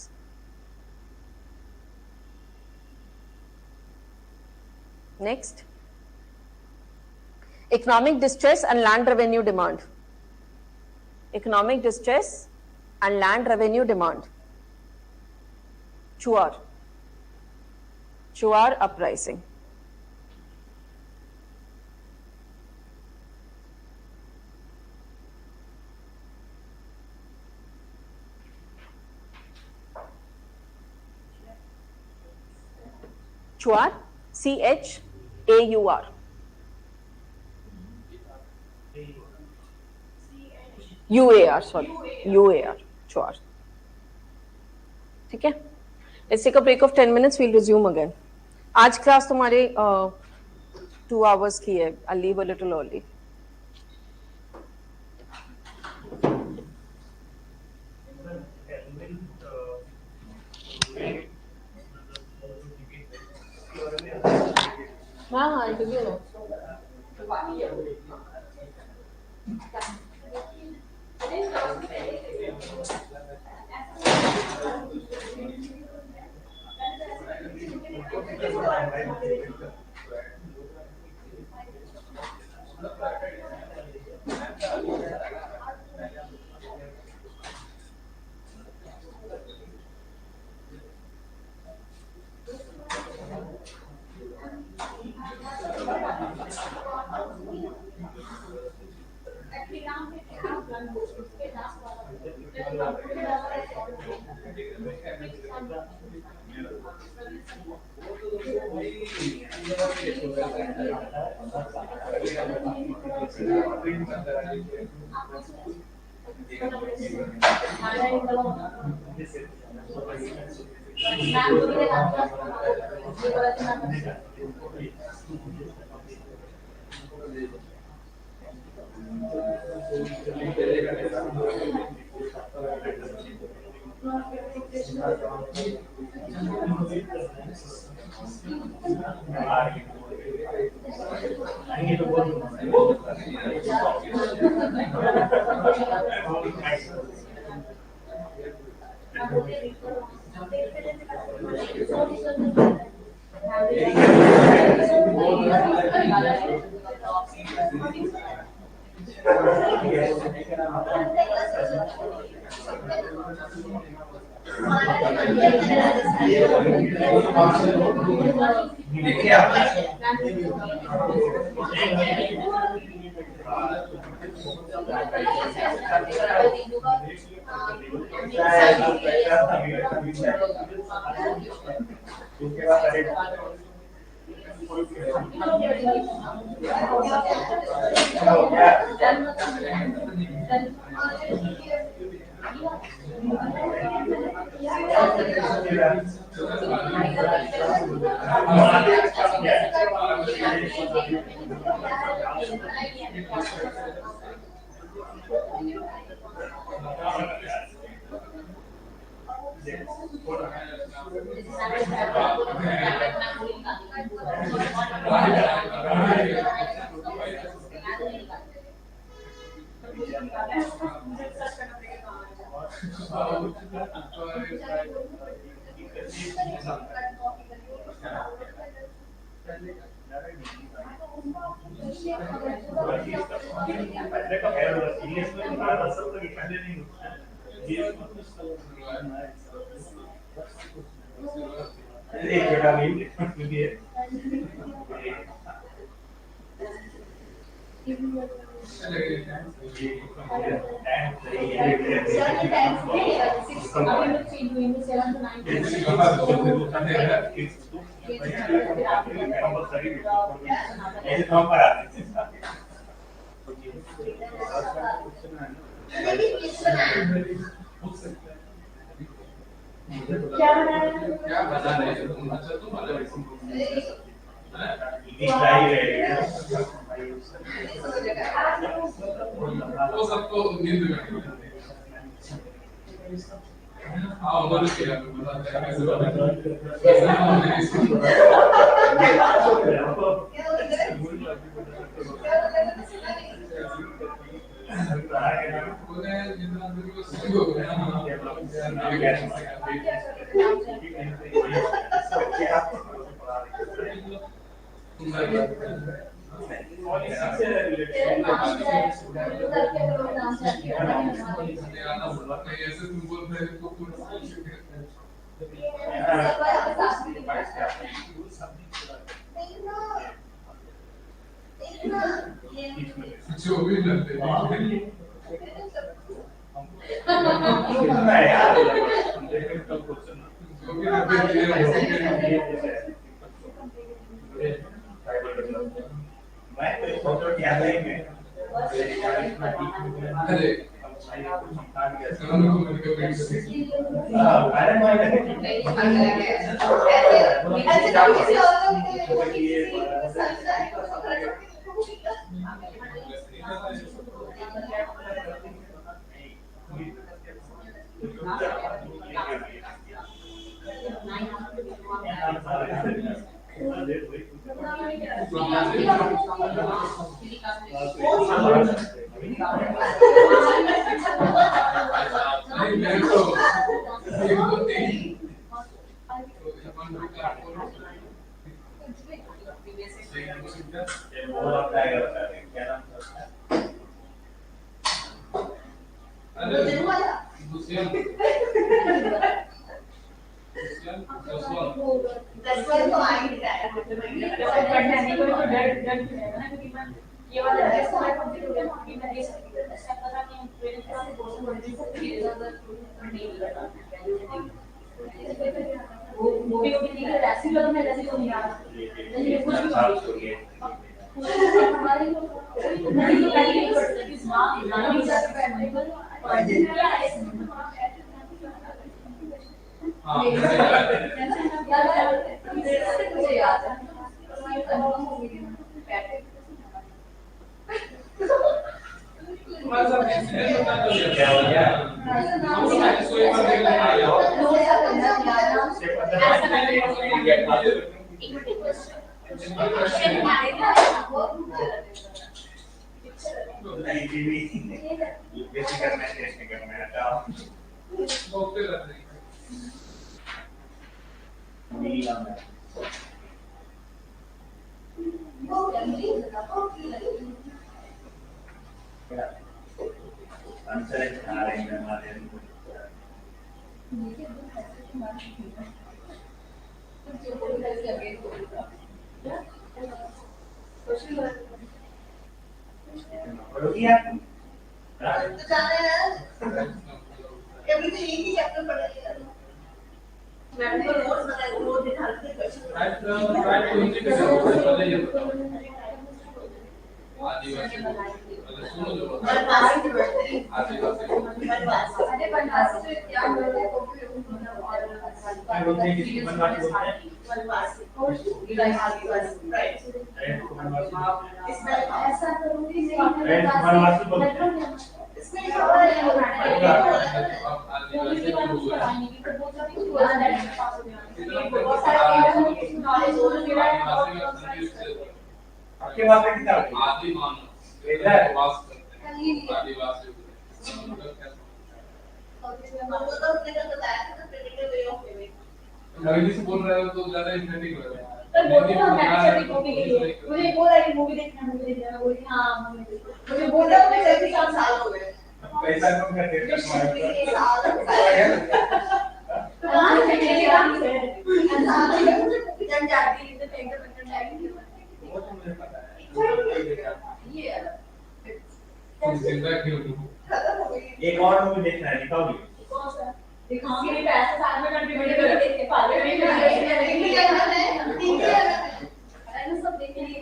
Next, economic distress and land revenue demand. Economic distress and land revenue demand. Chuar. Chuar uprising. Chuar, CHAUR. UAR, sorry, UAR, Chuar. ठीक है. Let's take a break of 10 minutes. We'll resume again. आज class तुम्हारे 2 hours की है. I'll leave a little early. हाँ, I'll give you notes. अभी तो एक ही चैप्टर पढ़ा लिया मैंने तो नोट्स बनाए वो दिखाते थे क्वेश्चन आदिवासी सुनो जो बनवासी आदिवासी अरे बनवासी क्या बोलते हैं मैं बोलते हैं किसी बनवासी बोलते हैं बनवासी राइट इसमें ऐसा करूंगी बनवासी बोलते हैं इसमें क्या हो रहा है आपके पास में किताब है आदि मानव इधर वास करते हैं आदिवासी अंग्रेजी से बोल रहे हो तो ज्यादा इंटरेस्टिंग लग रहा है मुझे बोला कि मूवी देखना बोली हाँ मुझे बोल रहा हूँ मैं 4 साल हो गए पैसा कम करते हैं वो तो मुझे पता है जिंदा क्यों एक और मूवी देखना है दिखाओगे दिखाऊंगी नहीं पैसे साथ में कंट्रीब्यूट करके देख के पाले सब देखेंगे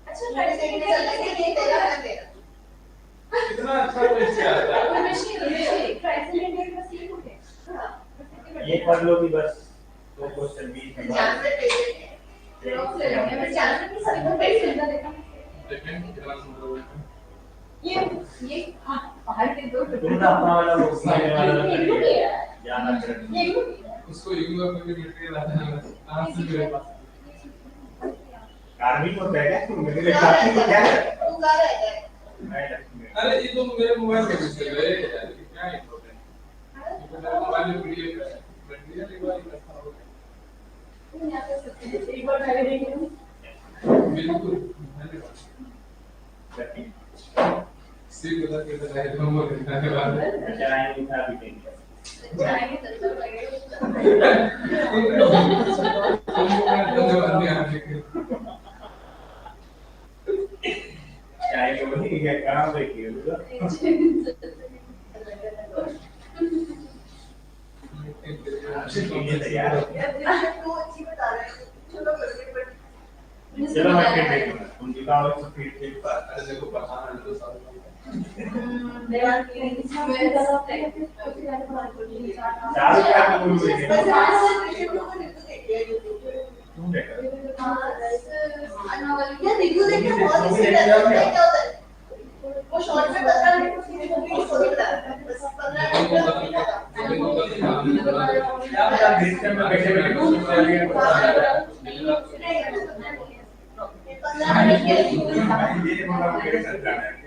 अच्छा कितना अच्छा क्वेश्चन आता है ये पढ़ लो कि बस दो क्वेश्चन 20 में लेकिन कितना सुंदर ये पहाड़ के दो तुम ना अपना वाला वो सामने वाला जाना चाहिए उसको यूं करके मटेरियल आता है कहां से मेरे पास कार्मिक होता है क्या मेरे लिए कार्मिक क्या है अरे ये तो मेरे मोबाइल के पीछे गए यार क्या इम्पोर्टेंट है मेरा मोबाइल में पीडीएफ है मटेरियल एक बार रखा हो एक बार मैं देख लूं बिल्कुल सिर्फ बता के तो है होमवर्क करने वाले चलाएंगे उठा भी देंगे जाएंगे तो चल लगेगा चाय के वही है काम देखिए ये तैयार चलो मैं फिर देखूंगा तुम दिखाओ तो फिर अरे देखो पठान है तो साल देवान की इसमें तो सब चार क्या मूवी देखेंगे तुम देखो ये रिव्यू देख के बहुत अच्छी लगी क्या होता है वो शॉर्ट में 15 मिनट की मूवी स्टोरी बताता है बस 15 मिनट क्या पता देखते में बैठे बैठे कुछ चलिए ये बोला मेरे साथ जाना है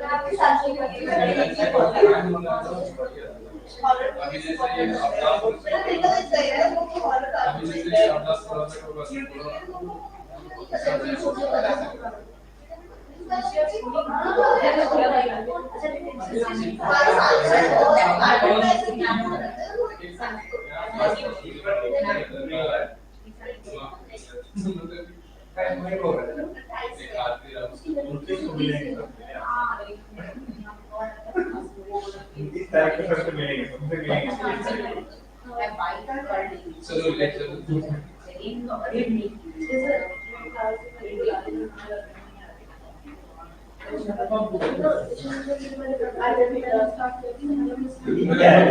आपके साथ ही अभी जैसे ये अभी जैसे अपना थोड़ा सा बस इस तरह के प्रश्न मिलेंगे तुमसे मिलेंगे चलो लेक्चर क्या है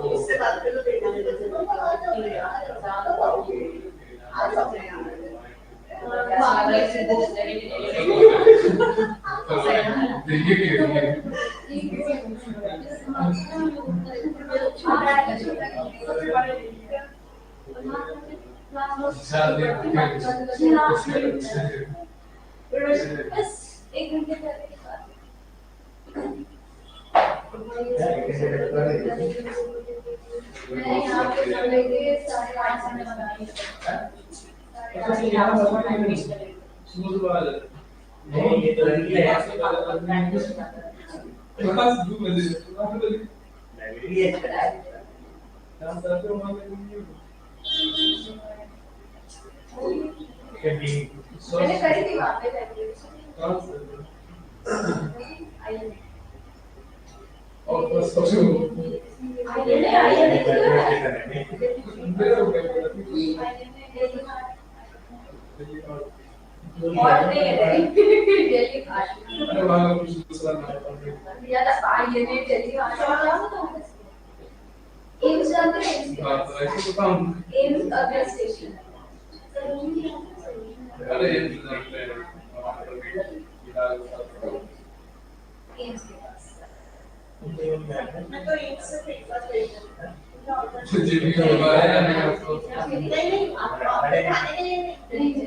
इससे बात करो एक घंटे पहले मैं यहाँ पे चले गए 8:30 में बनाई नहीं ये तो रंगीला है मैंने करी थी वहाँ पे tabulation। और नहीं है दिल्ली यार आईएनए दिल्ली एम्स जानते हैं एम्स अगला स्टेशन एम्स के पास मैं तो एक से एक बार गई हूँ। नहीं आप खाने के लिए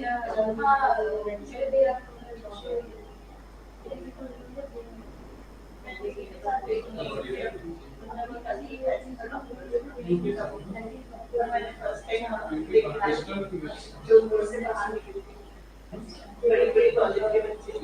बड़ी बड़ी कॉलेज के बच्चे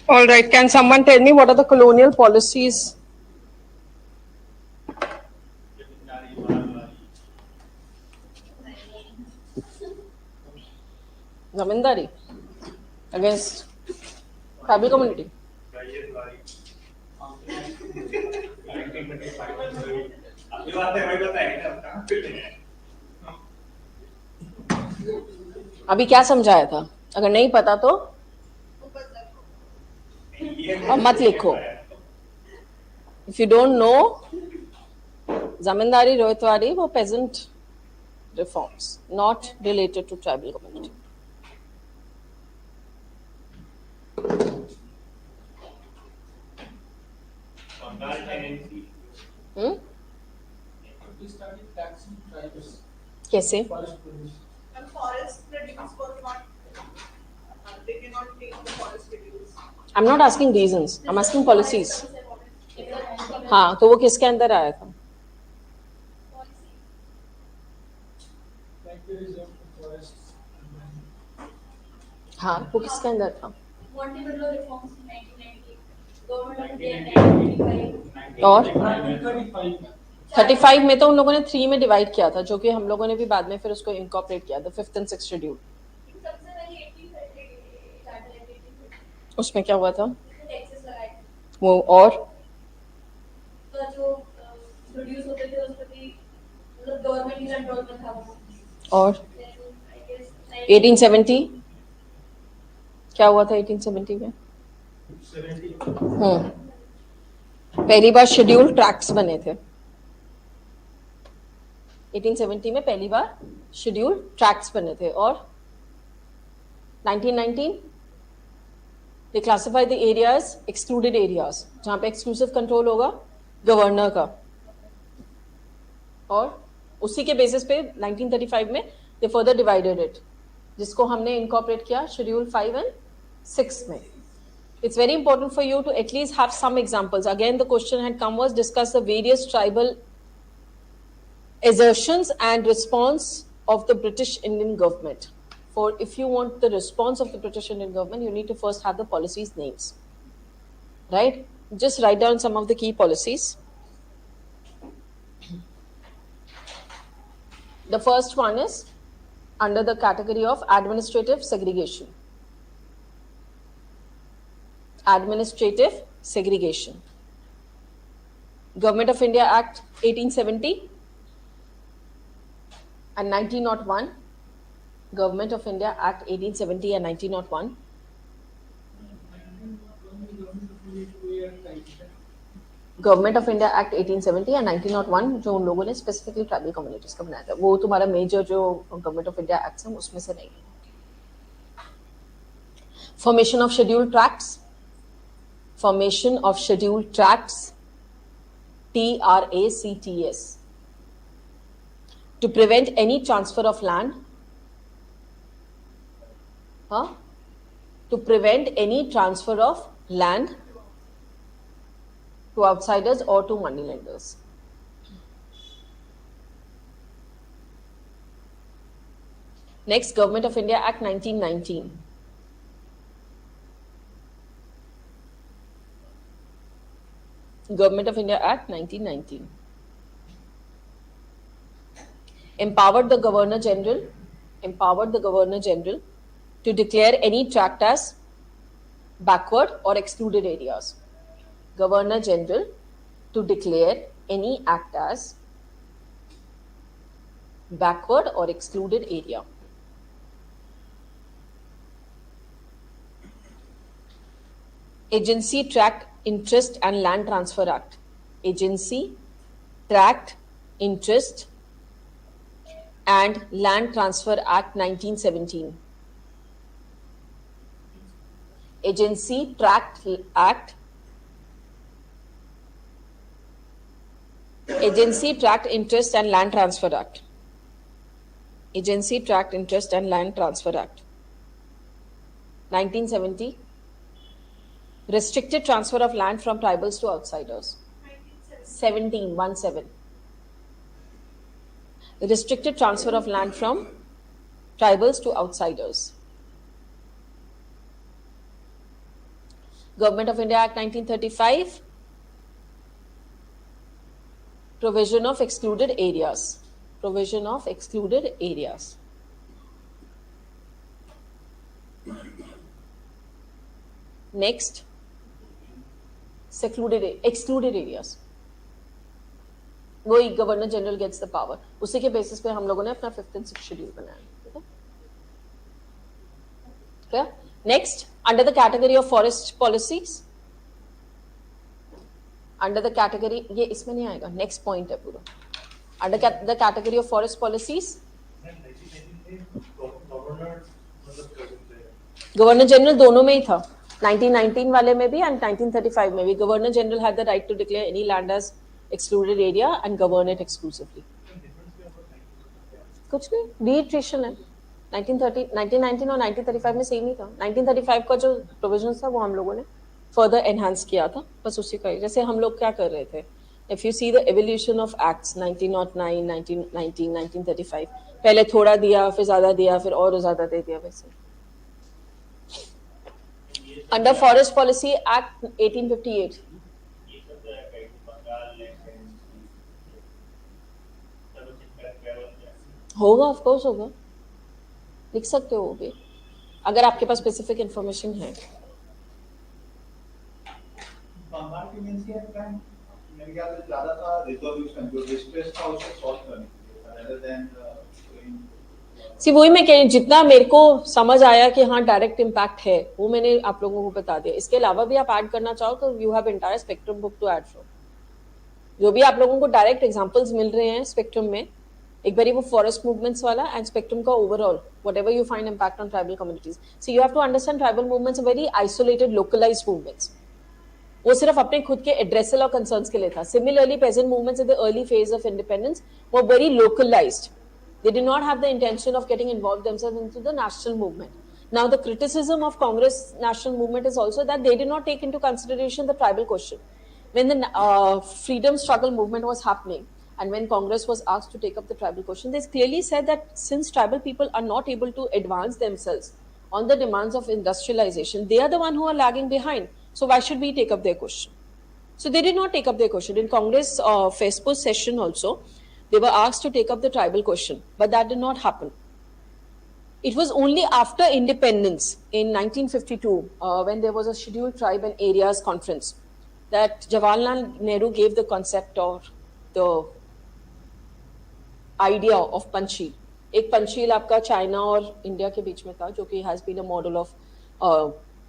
All right, can someone tell me what are the colonial policies? Zamindari against tribal community. अभी क्या समझाया था? अगर नहीं पता तो और मत लिखो. If you don't know, Zamindari, Rohitwari were peasant reforms, not related to tribal community. कैसे? and forest reduce was not they cannot take the forest reduce. I'm not asking reasons. I'm asking policies. हाँ, तो वो किसके अंदर आया था? हाँ, वो किसके अंदर था? और 35 में तो उन लोगों ने 3 में डिवाइड किया था, जो कि हम लोगों ने भी बाद में फिर उसको इनकॉर्पोरेट किया, the 5th and 6th schedule. उसमें क्या हुआ था? वो और और 1870 क्या हुआ था 1870 में? पहली बार शेड्यूल ट्रैक्ट्स बने थे 1870 में. पहली बार शेड्यूल ट्रैक्ट्स बने थे. और 1919 they classify the areas excluded areas, जहाँ पे exclusive control होगा गवर्नर का. और उसी के बेसिस पे 1935 में they further divided it, जिसको हमने incorporate किया शेड्यूल 5 and 6 में. It's very important for you to at least have some examples. Again, the question had come was discuss the various tribal assertions and response of the British Indian government. For if you want the response of the British Indian government, you need to first have the policies names. Right? Just write down some of the key policies. The first one is under the category of administrative segregation. Administrative segregation. Government of India Act 1870 and 1901. Government of India Act 1870 and 1901. Government of India Act 1870 and 1901 जो उन लोगों ने specifically tribal communities का बनाया था, वो तुम्हारा major जो Government of India Acts हैं उसमें से नहीं है. Formation of scheduled tracts. formation of scheduled tracts, TRACTS, to prevent any transfer of land, to prevent any transfer of land to outsiders or to moneylenders. Next, Government of India Act 1919. Government of India Act 1919 empowered the Governor General to declare any tract as backward or excluded areas. Governor General to declare any act as backward or excluded area. Agency Tract Interest and Land Transfer Act. Agency Tract Interest and Land Transfer Act 1917. Agency Tract Act. Agency Tract Interest and Land Transfer Act. Agency Tract Interest and Land Transfer Act 1970. Restricted transfer of land from tribals to outsiders. 17. Restricted transfer of land from tribals to outsiders. Government of India Act 1935. Provision of excluded areas. Provision of excluded areas. Next, excluded areas. वही governor general gets the power. उसी के basis पे हम लोगों ने अपना 5th and 6th schedule बनाया. ठीक है? Next, under the category of forest policies. Under the category, ये इसमें नहीं आएगा. Next point है पूरा. Under the category of forest policies. Governor general दोनों में ही था. 1919 वाले में भी and 1935 में भी. Governor General had the right to declare any land as excluded area and govern it exclusively. कुछ नहीं, reiteration है. 1919 और 1935 में सेम ही था. 1935 का जो प्रोविजन था वो हम लोगों ने फर्दर एनहांस किया था. बस उसी का, जैसे हम लोग क्या कर रहे थे. If you see the evolution of acts 1909, 1919, 1935, पहले थोड़ा दिया, फिर ज्यादा दिया, फिर और ज्यादा दे दिया वैसे. Under Forest Policy Act 1858. होगा, ऑफ कोर्स होगा. लिख सकते हो वो भी अगर आपके पास स्पेसिफिक इंफॉर्मेशन है. बंगाल की मींस क्या है? मेरे ख्याल से ज्यादा था रिजोल्यूशन जो डिस्ट्रेस था उसको सॉल्व करने के लिए rather than वही मैं कह रही, जितना मेरे को समझ आया कि हाँ डायरेक्ट इम्पैक्ट है वो मैंने आप लोगों को बता दिया. इसके अलावा भी आप ऐड करना चाहो तो you have entire spectrum book to add from. जो भी आप लोगों को डायरेक्ट एग्जांपल्स मिल रहे हैं स्पेक्ट्रम में, एक बारी वो फॉरेस्ट मूवमेंट्स वाला एंड स्पेक्ट्रम का overall whatever you find impact on tribal communities. So you have to understand tribal movements are very isolated localized movements. वो सिर्फ अपने खुद के एड्रेसल और कंसर्न्स के लिए था. Similarly peasant movements in the early phase of independence were very localized. They did not have the intention of getting involved themselves into the national movement. Now, the criticism of Congress national movement is also that they did not take into consideration the tribal question. When the freedom struggle movement was happening and when Congress was asked to take up the tribal question, they clearly said that since tribal people are not able to advance themselves on the demands of industrialization, they are the one who are lagging behind. So why should we take up their question? So they did not take up their question. In Congress FESPO session also, they were asked to take up the tribal question, but that did not happen. It was only after independence in 1952, when there was a scheduled tribe and areas conference, that Jawaharlal Nehru gave the concept or the idea of Panchil. एक पंचील आपका China और India के बीच में था, जो कि has been a model of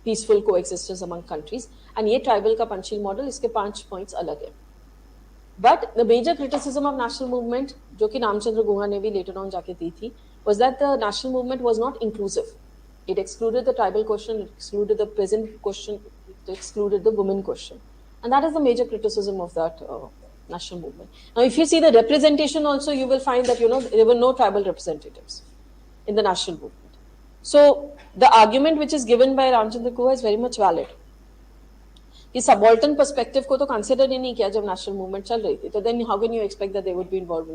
peaceful coexistence among countries. And ये tribal का पंचील मॉडल, इसके 5 पॉइंट्स अलग है. But the major criticism of national movement, जो कि रामचंद्र गुहा ने भी later on जाके दी थी, was that the national movement was not inclusive. It excluded the tribal question, it excluded the peasant question, They excluded the women question. And that is the major criticism of that national movement. Now, if you see the representation also, you will find that, there were no tribal representatives in the national movement. So, the argument which is given by Ramchandra Guha is very much valid. कि subaltern perspective को तो consider ही नहीं किया जब national movement चल रही थी. So then how can you expect that they would be involved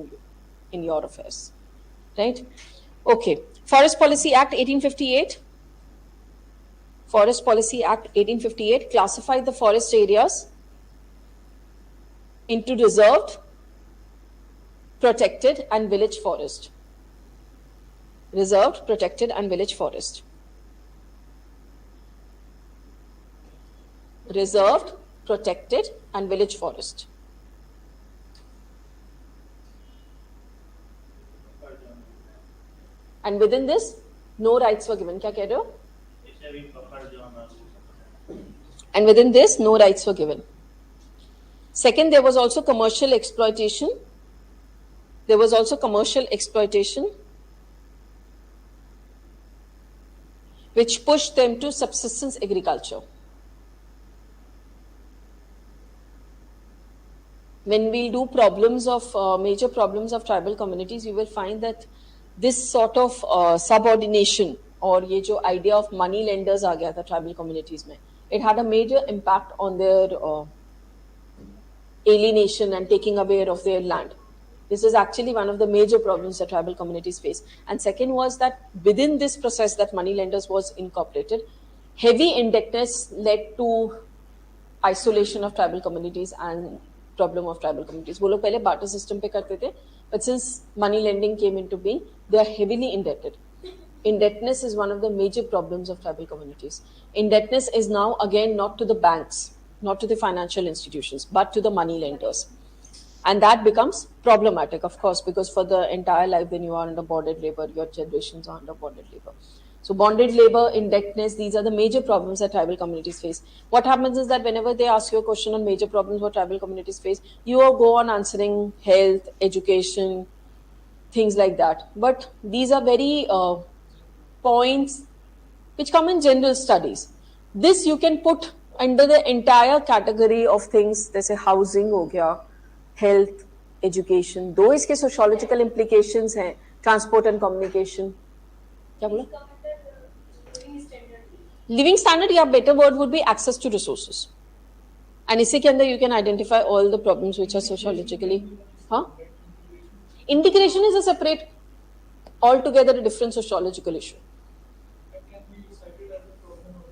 in your affairs, right? Okay. Forest Policy Act 1858. Forest Policy Act 1858 classified the forest areas into reserved, protected, and village forest. Reserved, protected, and village forest. Reserved, protected, and village forest. And within this, no rights were given. क्या कह रहे हो? And within this, no rights were given. Second, there was also commercial exploitation. There was also commercial exploitation, which pushed them to subsistence agriculture. When we do major problems of tribal communities, you will find that this sort of subordination or ये जो idea of money lenders आ गया था tribal communities में, it had a major impact on their alienation and taking away of their land. This is actually one of the major problems that tribal communities face. And second was that within this process that money lenders was incorporated, heavy indebtedness led to isolation of tribal communities and problem of tribal communities. वो लोग पहले barter system पे करते थे, but since money lending came into being, they are heavily indebted. Indebtedness is one of the major problems of tribal communities. Indebtedness is now again not to the banks, not to the financial institutions, but to the money lenders. And that becomes problematic, of course, because for the entire life, then you are under bonded labor, your generations are under bonded labor. So bonded labor, indebtedness, these are the major problems that tribal communities face. What happens is that whenever they ask you a question on major problems what tribal communities face, you go on answering health, education, things like that. But these are very points which come in general studies. This you can put under the entire category of things, जैसे housing हो गया, health, education. दो इसके sociological implications हैं, transport and communication. क्या बोला? Living standard, yeah, better word would be access to resources. And इसी के अंदर you can identify all the problems which are sociologically. Integration is a separate, altogether a different sociological issue.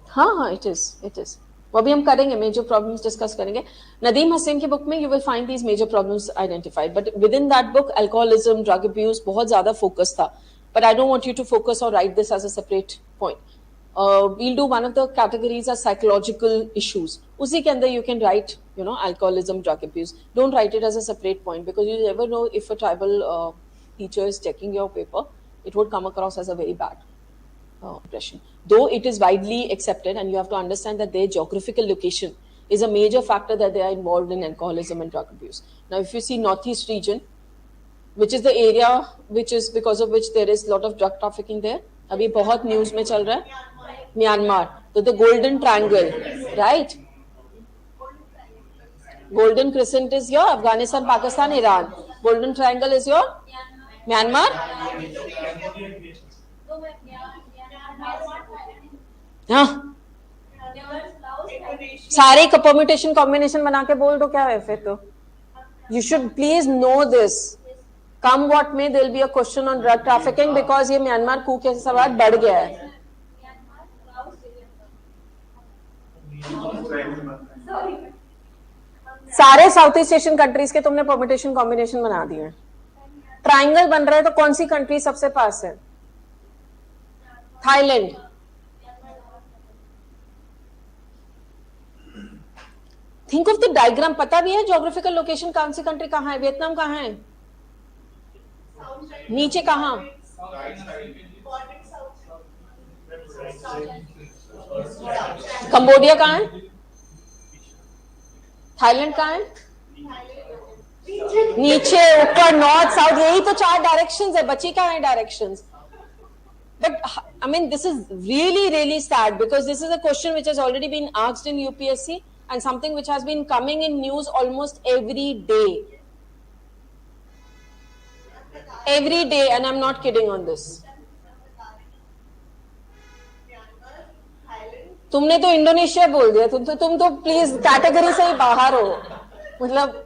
हाँ, it is. वो भी हम करेंगे, major problems discuss करेंगे. Nadeem Hussain की book में you will find these major problems identified. But within that book, alcoholism, drug abuse, बहुत ज़्यादा focus था. But I don't want you to focus or write this as a separate point. We'll do one of the categories as psychological issues. उसी के अंदर you can write, alcoholism, drug abuse. Don't write it as a separate point because you never know if a tribal teacher is checking your paper, it would come across as a very bad impression. Though it is widely accepted and you have to understand that their geographical location is a major factor that they are involved in alcoholism and drug abuse. Now, if you see Northeast region, which is the area which is because of which there is a lot of drug trafficking there. अभी बहुत news में चल रहा है Myanmar तो the golden triangle, right? Golden crescent is your Afghanistan, Pakistan, Iran. Golden triangle is your Myanmar. हाँ सारे का permutation combination बना के बोल दो क्या है फिर तो. You should please know this. Come what may, there will be a question on drug trafficking because ये म्यांमार कू के सवाल बढ़ गया है. सारे साउथ ईस्ट एशियन कंट्रीज के तुमने परमिटेशन कॉम्बिनेशन बना दिए हैं. ट्राइंगल बन रहा है तो कौन सी कंट्री सबसे पास है? Thailand. Think of the diagram. पता भी है ज्योग्राफिकल लोकेशन कौन सी कंट्री कहाँ है? वियतनाम कहाँ है? नीचे कहाँ? कंबोडिया कहाँ है? थाईलैंड कहाँ है? नीचे, ऊपर, नॉर्थ, साउथ, यही तो 4 डायरेक्शंस है. बची कहाँ है directions? But I mean, this is really, really sad because this is a question which has already been asked in UPSC and something which has been coming in news almost every day. Every day, and I'm not kidding on this. तुमने तो Indonesia बोल दिया, तुम तो please category से ही बाहर हो. मतलब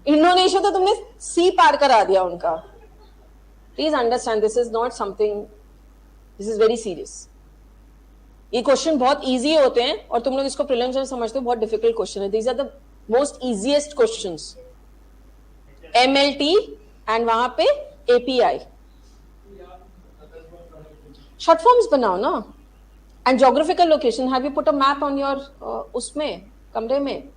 इंडोनेशिया तो तुमने सी पार करा दिया उनका. Please understand, this is not something, this is very serious. ये क्वेश्चन बहुत इजी होते हैं और तुम लोग इसको प्रीलिम्स में समझते हो बहुत डिफिकल्ट क्वेश्चन है. These are the most easiest questions. MLT and वहां पे एपीआई. शॉर्ट फॉर्म्स बनाओ ना. And geographical location, have you put a map on your उसमें कमरे में?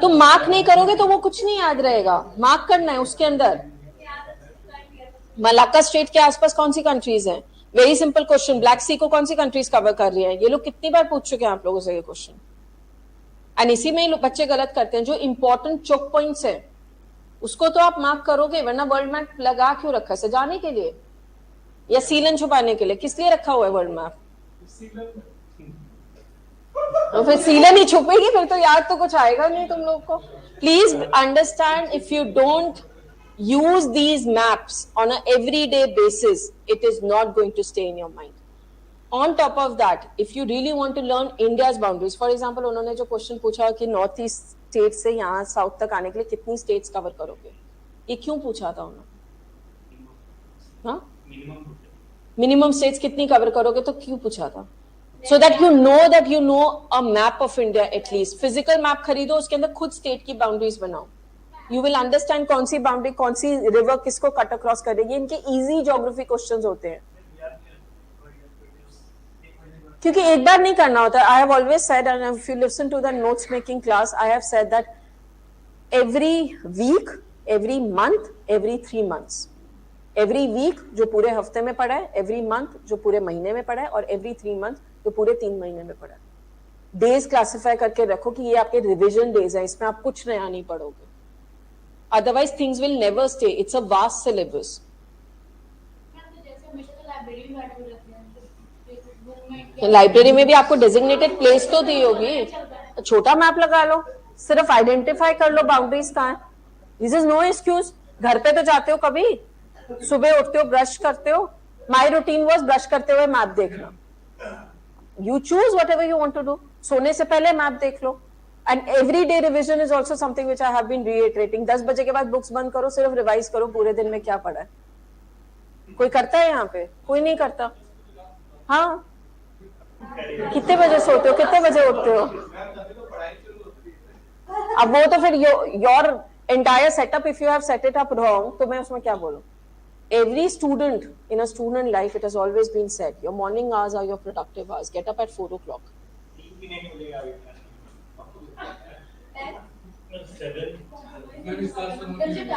तुम मार्क नहीं करोगे तो वो कुछ नहीं याद रहेगा. मार्क करना है उसके अंदर. मलाक्का स्ट्रेट के आसपास कौन सी कंट्रीज हैं? Very simple question. ब्लैक सी को कौन सी कंट्रीज कवर कर रही है? ये लोग कितनी बार पूछ चुके हैं आप लोगों से ये क्वेश्चन. एंड इसी में बच्चे गलत करते हैं. जो इंपॉर्टेंट चोक पॉइंट्स है उसको तो आप मार्क करोगे, वरना वर्ल्ड मैप लगा क्यों रखा है? सजाने के लिए या सीलन छुपाने के लिए? किस लिए रखा हुआ है वर्ल्ड मैप? तो फिर सीलन ही छुपेगी, फिर तो याद तो कुछ आएगा नहीं तुम लोग को. Please understand, if you don't use these maps on a everyday basis, it is not going to stay in your mind. On top of that, if you really want to learn India's boundaries, for example, उन्होंने जो question पूछा कि north east state से यहाँ south तक आने के लिए कितनी स्टेट्स कवर करोगे, ये क्यों पूछा था उन्होंने? हाँ, मिनिमम स्टेट्स कितनी कवर करोगे तो क्यों पूछा था? So that you know a map of India at least. Physical map खरीदो, उसके अंदर खुद स्टेट की बाउंड्रीज बनाओ. You will understand कौन सी बाउंड्री, कौन सी रिवर किसको कट अक्रॉस करेगी. इनके इजी ज्योग्राफी क्वेश्चंस होते हैं क्योंकि एक बार नहीं करना होता. I have always said, and if you listen to the notes making class, I have said that every week, every month, every 3 months, every week जो पूरे हफ्ते में पड़ा है, every month जो पूरे महीने में पड़ा है, और every 3 months जो पूरे 3 महीने में पड़ा है. डेज क्लासिफाई करके रखो कि ये आपके रिविजन डेज है, इसमें आप कुछ नया नहीं पढ़ोगे. Otherwise, things will never stay. It's a vast syllabus. Library में भी आपको डेजिग्नेटेड प्लेस तो दी होगी. छोटा मैप लगा लो, सिर्फ आइडेंटिफाई कर लो बाउंड्रीज कहाँ है. This is no excuse. घर पे तो जाते हो कभी, सुबह उठते हो, ब्रश करते हो. माई रूटीन वॉज ब्रश करते हुए मैप देखना. You choose whatever you want to do. सोने से पहले मैप देख लो. And everyday revision is also something which I have been reiterating. 10 बजे के बाद बुक्स बंद करो, सिर्फ रिवाइज करो पूरे दिन में क्या पढ़ा है. कोई करता है यहाँ पे? कोई नहीं करता. हाँ, कितने बजे सोते हो, कितने बजे उठते हो? अब वो तो फिर your entire setup, if you have set it up wrong, तो मैं उसमें क्या बोलूं? Every student in a student life, it has always been said, your morning hours are your productive hours. Get up at 4 o'clock.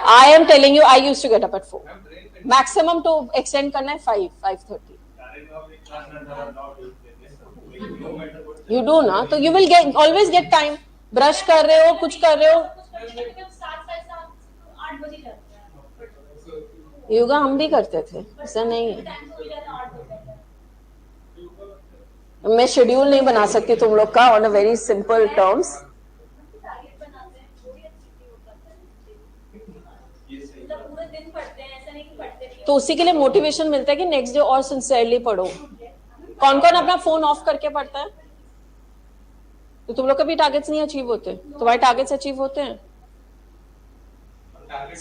I am telling you, I used to get up at 4. Maximum to extend करना है 5:30. You do ना, तो you will always get time. Brush कर रहे हो, कुछ कर रहे हो. योगा हम भी करते थे, ऐसा नहीं है. मैं शेड्यूल नहीं बना सकती तुम लोग का on a very simple terms. तो उसी के लिए मोटिवेशन मिलता है कि नेक्स्ट डे और सिंसियरली पढ़ो. कौन कौन अपना फोन ऑफ करके पढ़ता है? तो तुम लोग का भी टारगेट्स नहीं अचीव होते. तुम्हारे टारगेट्स अचीव होते हैं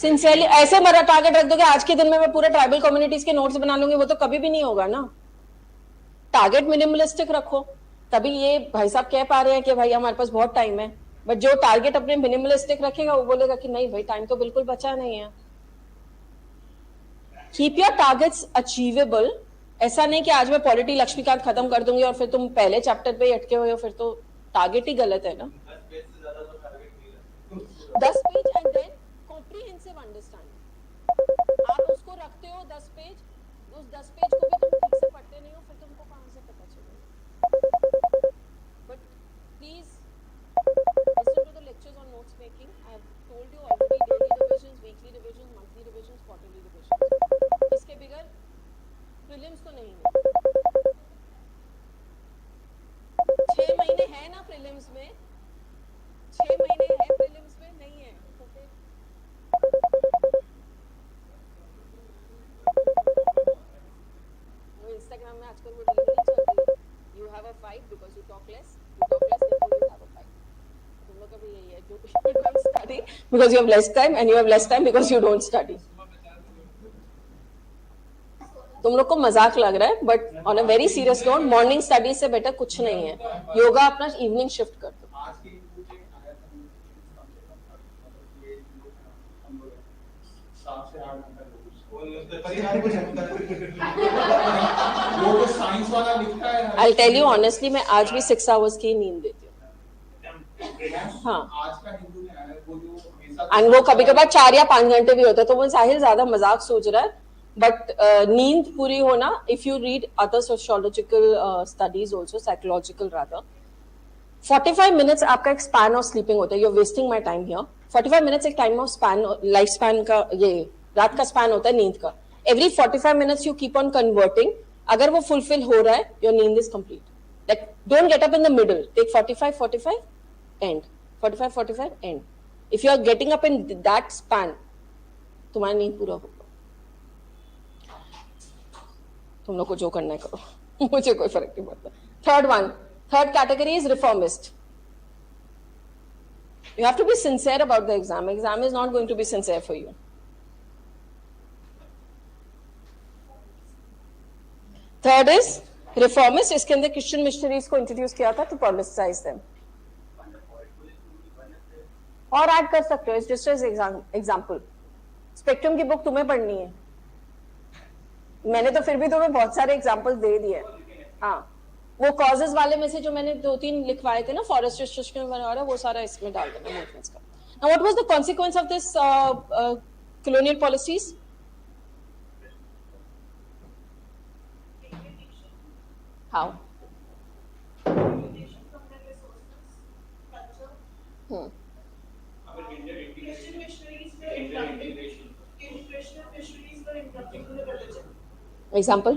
सिंसियरली. ऐसे मेरा टारगेट रख दो कि आज के दिन में मैं पूरे ट्राइबल कम्युनिटीज के नोट्स बना लूंगी, वो तो कभी भी नहीं होगा ना. टारगेट मिनिमलिस्टिक रखो, तभी ये भाई साहब कह पा रहे हैं कि भाई हमारे पास बहुत टाइम है. बट जो टारगेट अपने मिनिमलिस्टिक रखेगा वो बोलेगा कि नहीं भाई, टाइम तो बिल्कुल बचा नहीं है. Keep your targets achievable. ऐसा नहीं कि आज मैं पॉलिटी लक्ष्मीकांत खत्म कर दूंगी और फिर तुम पहले चैप्टर पे ही अटके हुए हो, फिर तो टारगेट ही गलत है ना. 10 page and then comprehensive understanding. आप उसको रखते हो 10 पेज, उस 10 पेज को भी तुम ठीक से पढ़ते नहीं हो, फिर तुमको कहाँ से पता चलेगा. But please listen to the lectures on notes making. I have told you already, daily revisions, weekly revisions, monthly revisions, quarterly revisions. इसके बगैर You don't study because you have less time, and you have less time because you don't study. तुम लोग को मजाक लग रहा है, but on a very serious note morning study से बेटर कुछ नहीं है. योगा अपना इवनिंग शिफ्ट कर दो. आज की इनपुट एक आया था मतलब ये 7 से 8 घंटा वो तो साइंस वाला लिखता है. I'll tell you honestly, मैं आज भी 6 hours की नींद लेती हूँ. हाँ. आज का हिंदू में आया वो जो हमेशा एंड वो कभी कभार 4 या 5 घंटे भी होता है. तो वो साहिल ज्यादा मजाक सोच रहा है, बट नींद पूरी होना, if you read other sociological studies also, psychological rather, 45 minutes आपका एक स्पैन ऑफ स्लीपिंग होता है. You are wasting my time here. 45 minutes एक time of span, life span का, ये रात का स्पैन होता है नींद का. Every 45 minutes you keep on converting. अगर वो फुलफिल हो रहा है, योर नींद is complete. Like don't get up in the middle. Take 45 and 45 and. If you are getting up in that span, तुम्हारी नींद पूरा होगा. तुम लोग को जो करना है करो, मुझे कोई फर्क नहीं पड़ता. Third category is reformist. You have to be sincere about the exam. Exam is not going to be sincere for you. Third is reformist. इसके अंदर Christian missionaries को introduce किया था to politicize them. और ऐड कर सकते हो. It's just as example. Spectrum की बुक तुम्हें पढ़नी है. मैंने तो फिर भी तुम्हें बहुत सारे एग्जाम्पल्स दे दिए. हाँ, वो कॉजेज वाले में से जो मैंने 2-3 लिखवाए थे ना, फॉरेस्ट डिस्ट्रक्शन वगैरह, वो सारा इसमें डाल देना मूवमेंट्स का. Now what was the consequence of this colonial policies? How? Christian missionaries were interrupting. Christian missionaries were interrupting the religion. Example?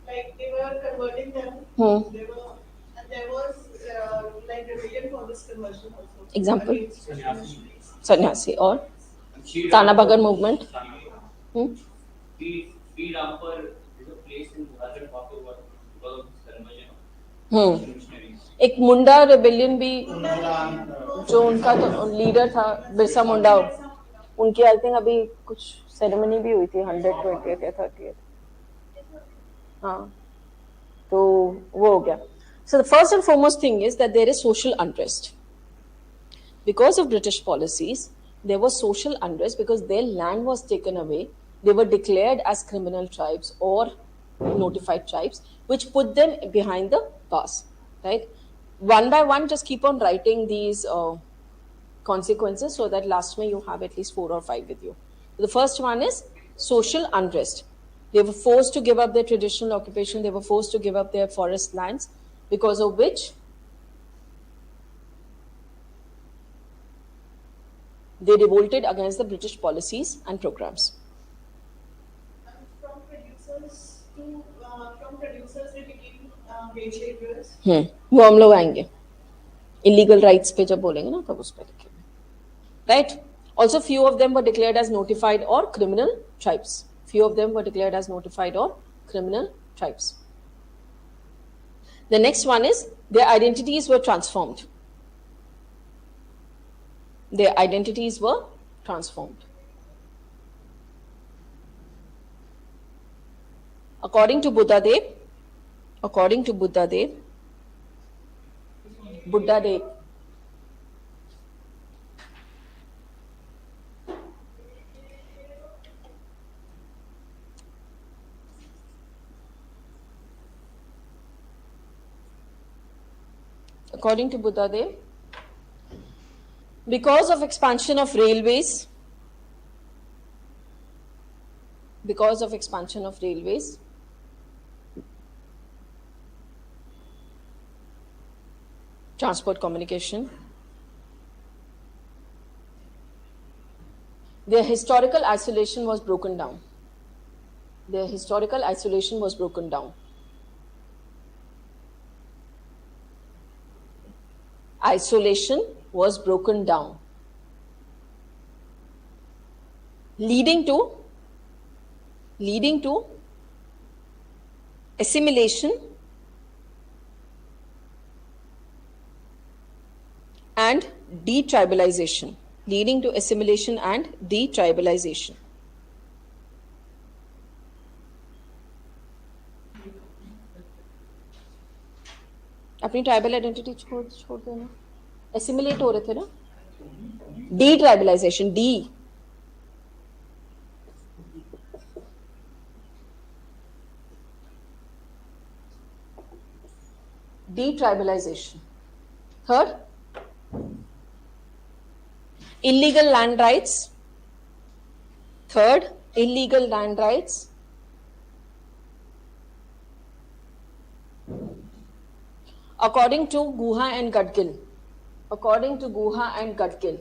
Like they were converting them. There was like rebellion for this conversion also. Example? Against Christian missionaries. सन्यासी. और ताना बगर movement. Sri Rampur is a place in Bharat because of this conversion. एक मुंडा rebellion भी, जो उनका तो leader था बिरसा मुंडा, उनकी आई थिंक अभी कुछ सेरेमनी भी हुई थी 120th या 30th. हाँ, तो वो हो गया. So the first and foremost thing is that there is social unrest. Because of British policies, there was social unrest because their land was taken away. They were declared as criminal tribes or notified tribes, which put them behind the bars, right? One by one, just keep on writing these consequences so that last May you have at least 4 or 5 with you. The first one is social unrest. They were forced to give up their traditional occupation. They were forced to give up their forest lands, because of which they revolted against the British policies and programs. From producers they became wage laborers. वो हम लोग आएंगे illegal rights पे जब बोलेंगे ना तब उस पे लिखेंगे, right? Also, few of them were declared as notified or criminal tribes. Few of them were declared as notified or criminal tribes. The next one is their identities were transformed. Their identities were transformed. According to Buddha Dev, because of expansion of railways, transport communication, their historical isolation was broken down. Isolation was broken down, leading to assimilation and detribalization, leading to assimilation and detribalization. अपनी tribal identity छोड़ देना, assimilate हो रहे थे ना, detribalization, detribalization. Third, illegal land rights. Third, illegal land rights. According to Guha and Gadgil. According to Guha and Gadgil.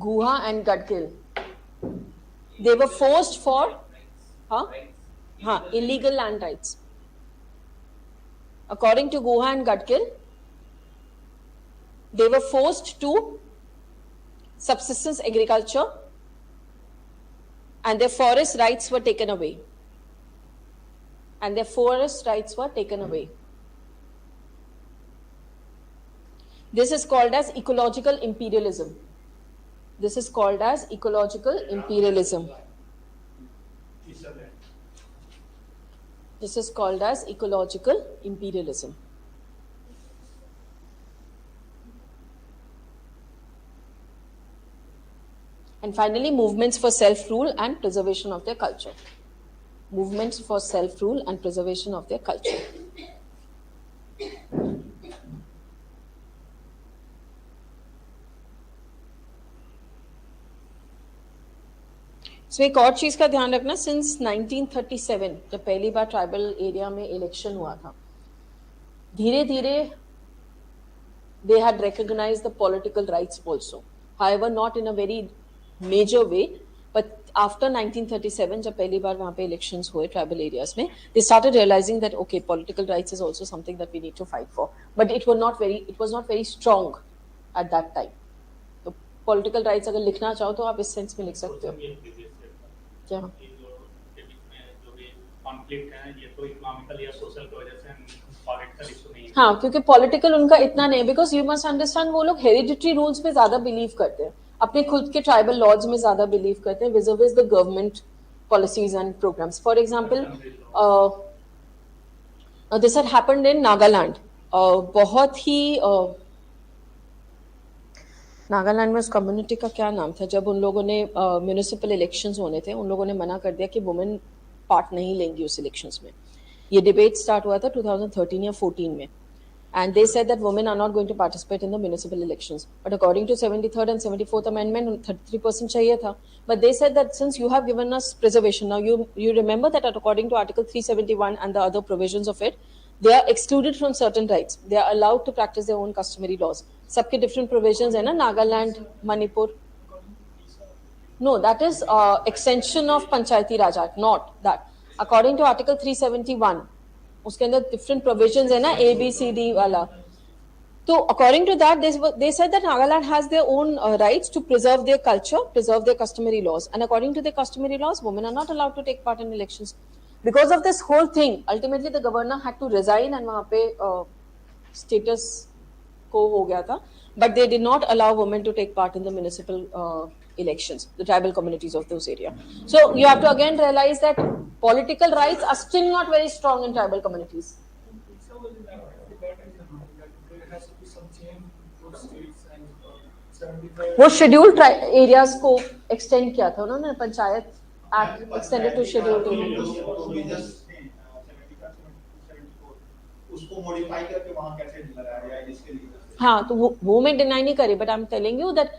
Guha and Gadgil. They were forced for illegal land rights. According to Guha and Gadgil, they were forced to subsistence agriculture and their forest rights were taken away. And their forest rights were taken away. This is called as ecological imperialism. This is called as ecological imperialism. This is called as ecological imperialism. And finally, movements for self-rule and preservation of their culture. Movements for self-rule and preservation of their culture. So एक और चीज का ध्यान रखना, since 1937 जब पहली बार tribal area में election हुआ था, धीरे धीरे they had recognized the political rights also. However, not in a very major way, but after 1937 जब पहली बार वहाँ पे elections हुए tribal areas में, they started realizing that okay, political rights is also something that we need to fight for. But it was not very strong at that time. तो political rights अगर लिखना चाहो तो आप इस सेंस में लिख सकते हो. क्या? हाँ, क्योंकि पॉलिटिकल उनका इतना नहीं, बिकॉज यू मस्ट अंडरस्टैंड वो लोग हेरिडिटरी रूल्स में ज्यादा बिलीव करते हैं, अपने खुद के ट्राइबल लॉज में ज्यादा बिलीव करते हैं with the government policies and programs. For example, this had happened in Nagaland. बहुत ही नागालैंड में उस कम्युनिटी का क्या नाम था, जब उन लोगों ने म्यूनिसिपल इलेक्शंस होने थे, उन लोगों ने मना कर दिया कि वुमेन पार्ट नहीं लेंगी उस इलेक्शंस में. ये डिबेट स्टार्ट हुआ था 2013 या 14 में, and they said that women are not going to participate in the municipal elections. But according to 73rd and 74th Amendment, 33% चाहिए था. But they said that since you have given us preservation, now you remember that according to Article 371 and the other provisions of it, they are excluded from certain rights. They are allowed to practice their own customary laws. सबके different provisions है ना, Nagaland, Manipur. No, that is extension of Panchayati Raj Act, not that. According to Article 371, उसके अंदर different provisions है ना, A, B, C, D वाला. So according to that, they said that Nagaland has their own rights to preserve their culture, preserve their customary laws. And according to the customary laws, women are not allowed to take part in elections. Because of this whole thing, ultimately the governor had to resign and वहाँ पे status को हो गया था. But they did not allow women to take part in the municipal elections, the tribal communities of those areas. So you have to again realize that political rights are still not very strong in tribal communities. वो scheduled areas को extend किया था उन्होंने, panchayat act extended to scheduled areas. उसको modify करके वहां कैसे लगाया जाए जिसके लिए. हाँ, तो वो मैं डिनाई नहीं करी, but I am telling you that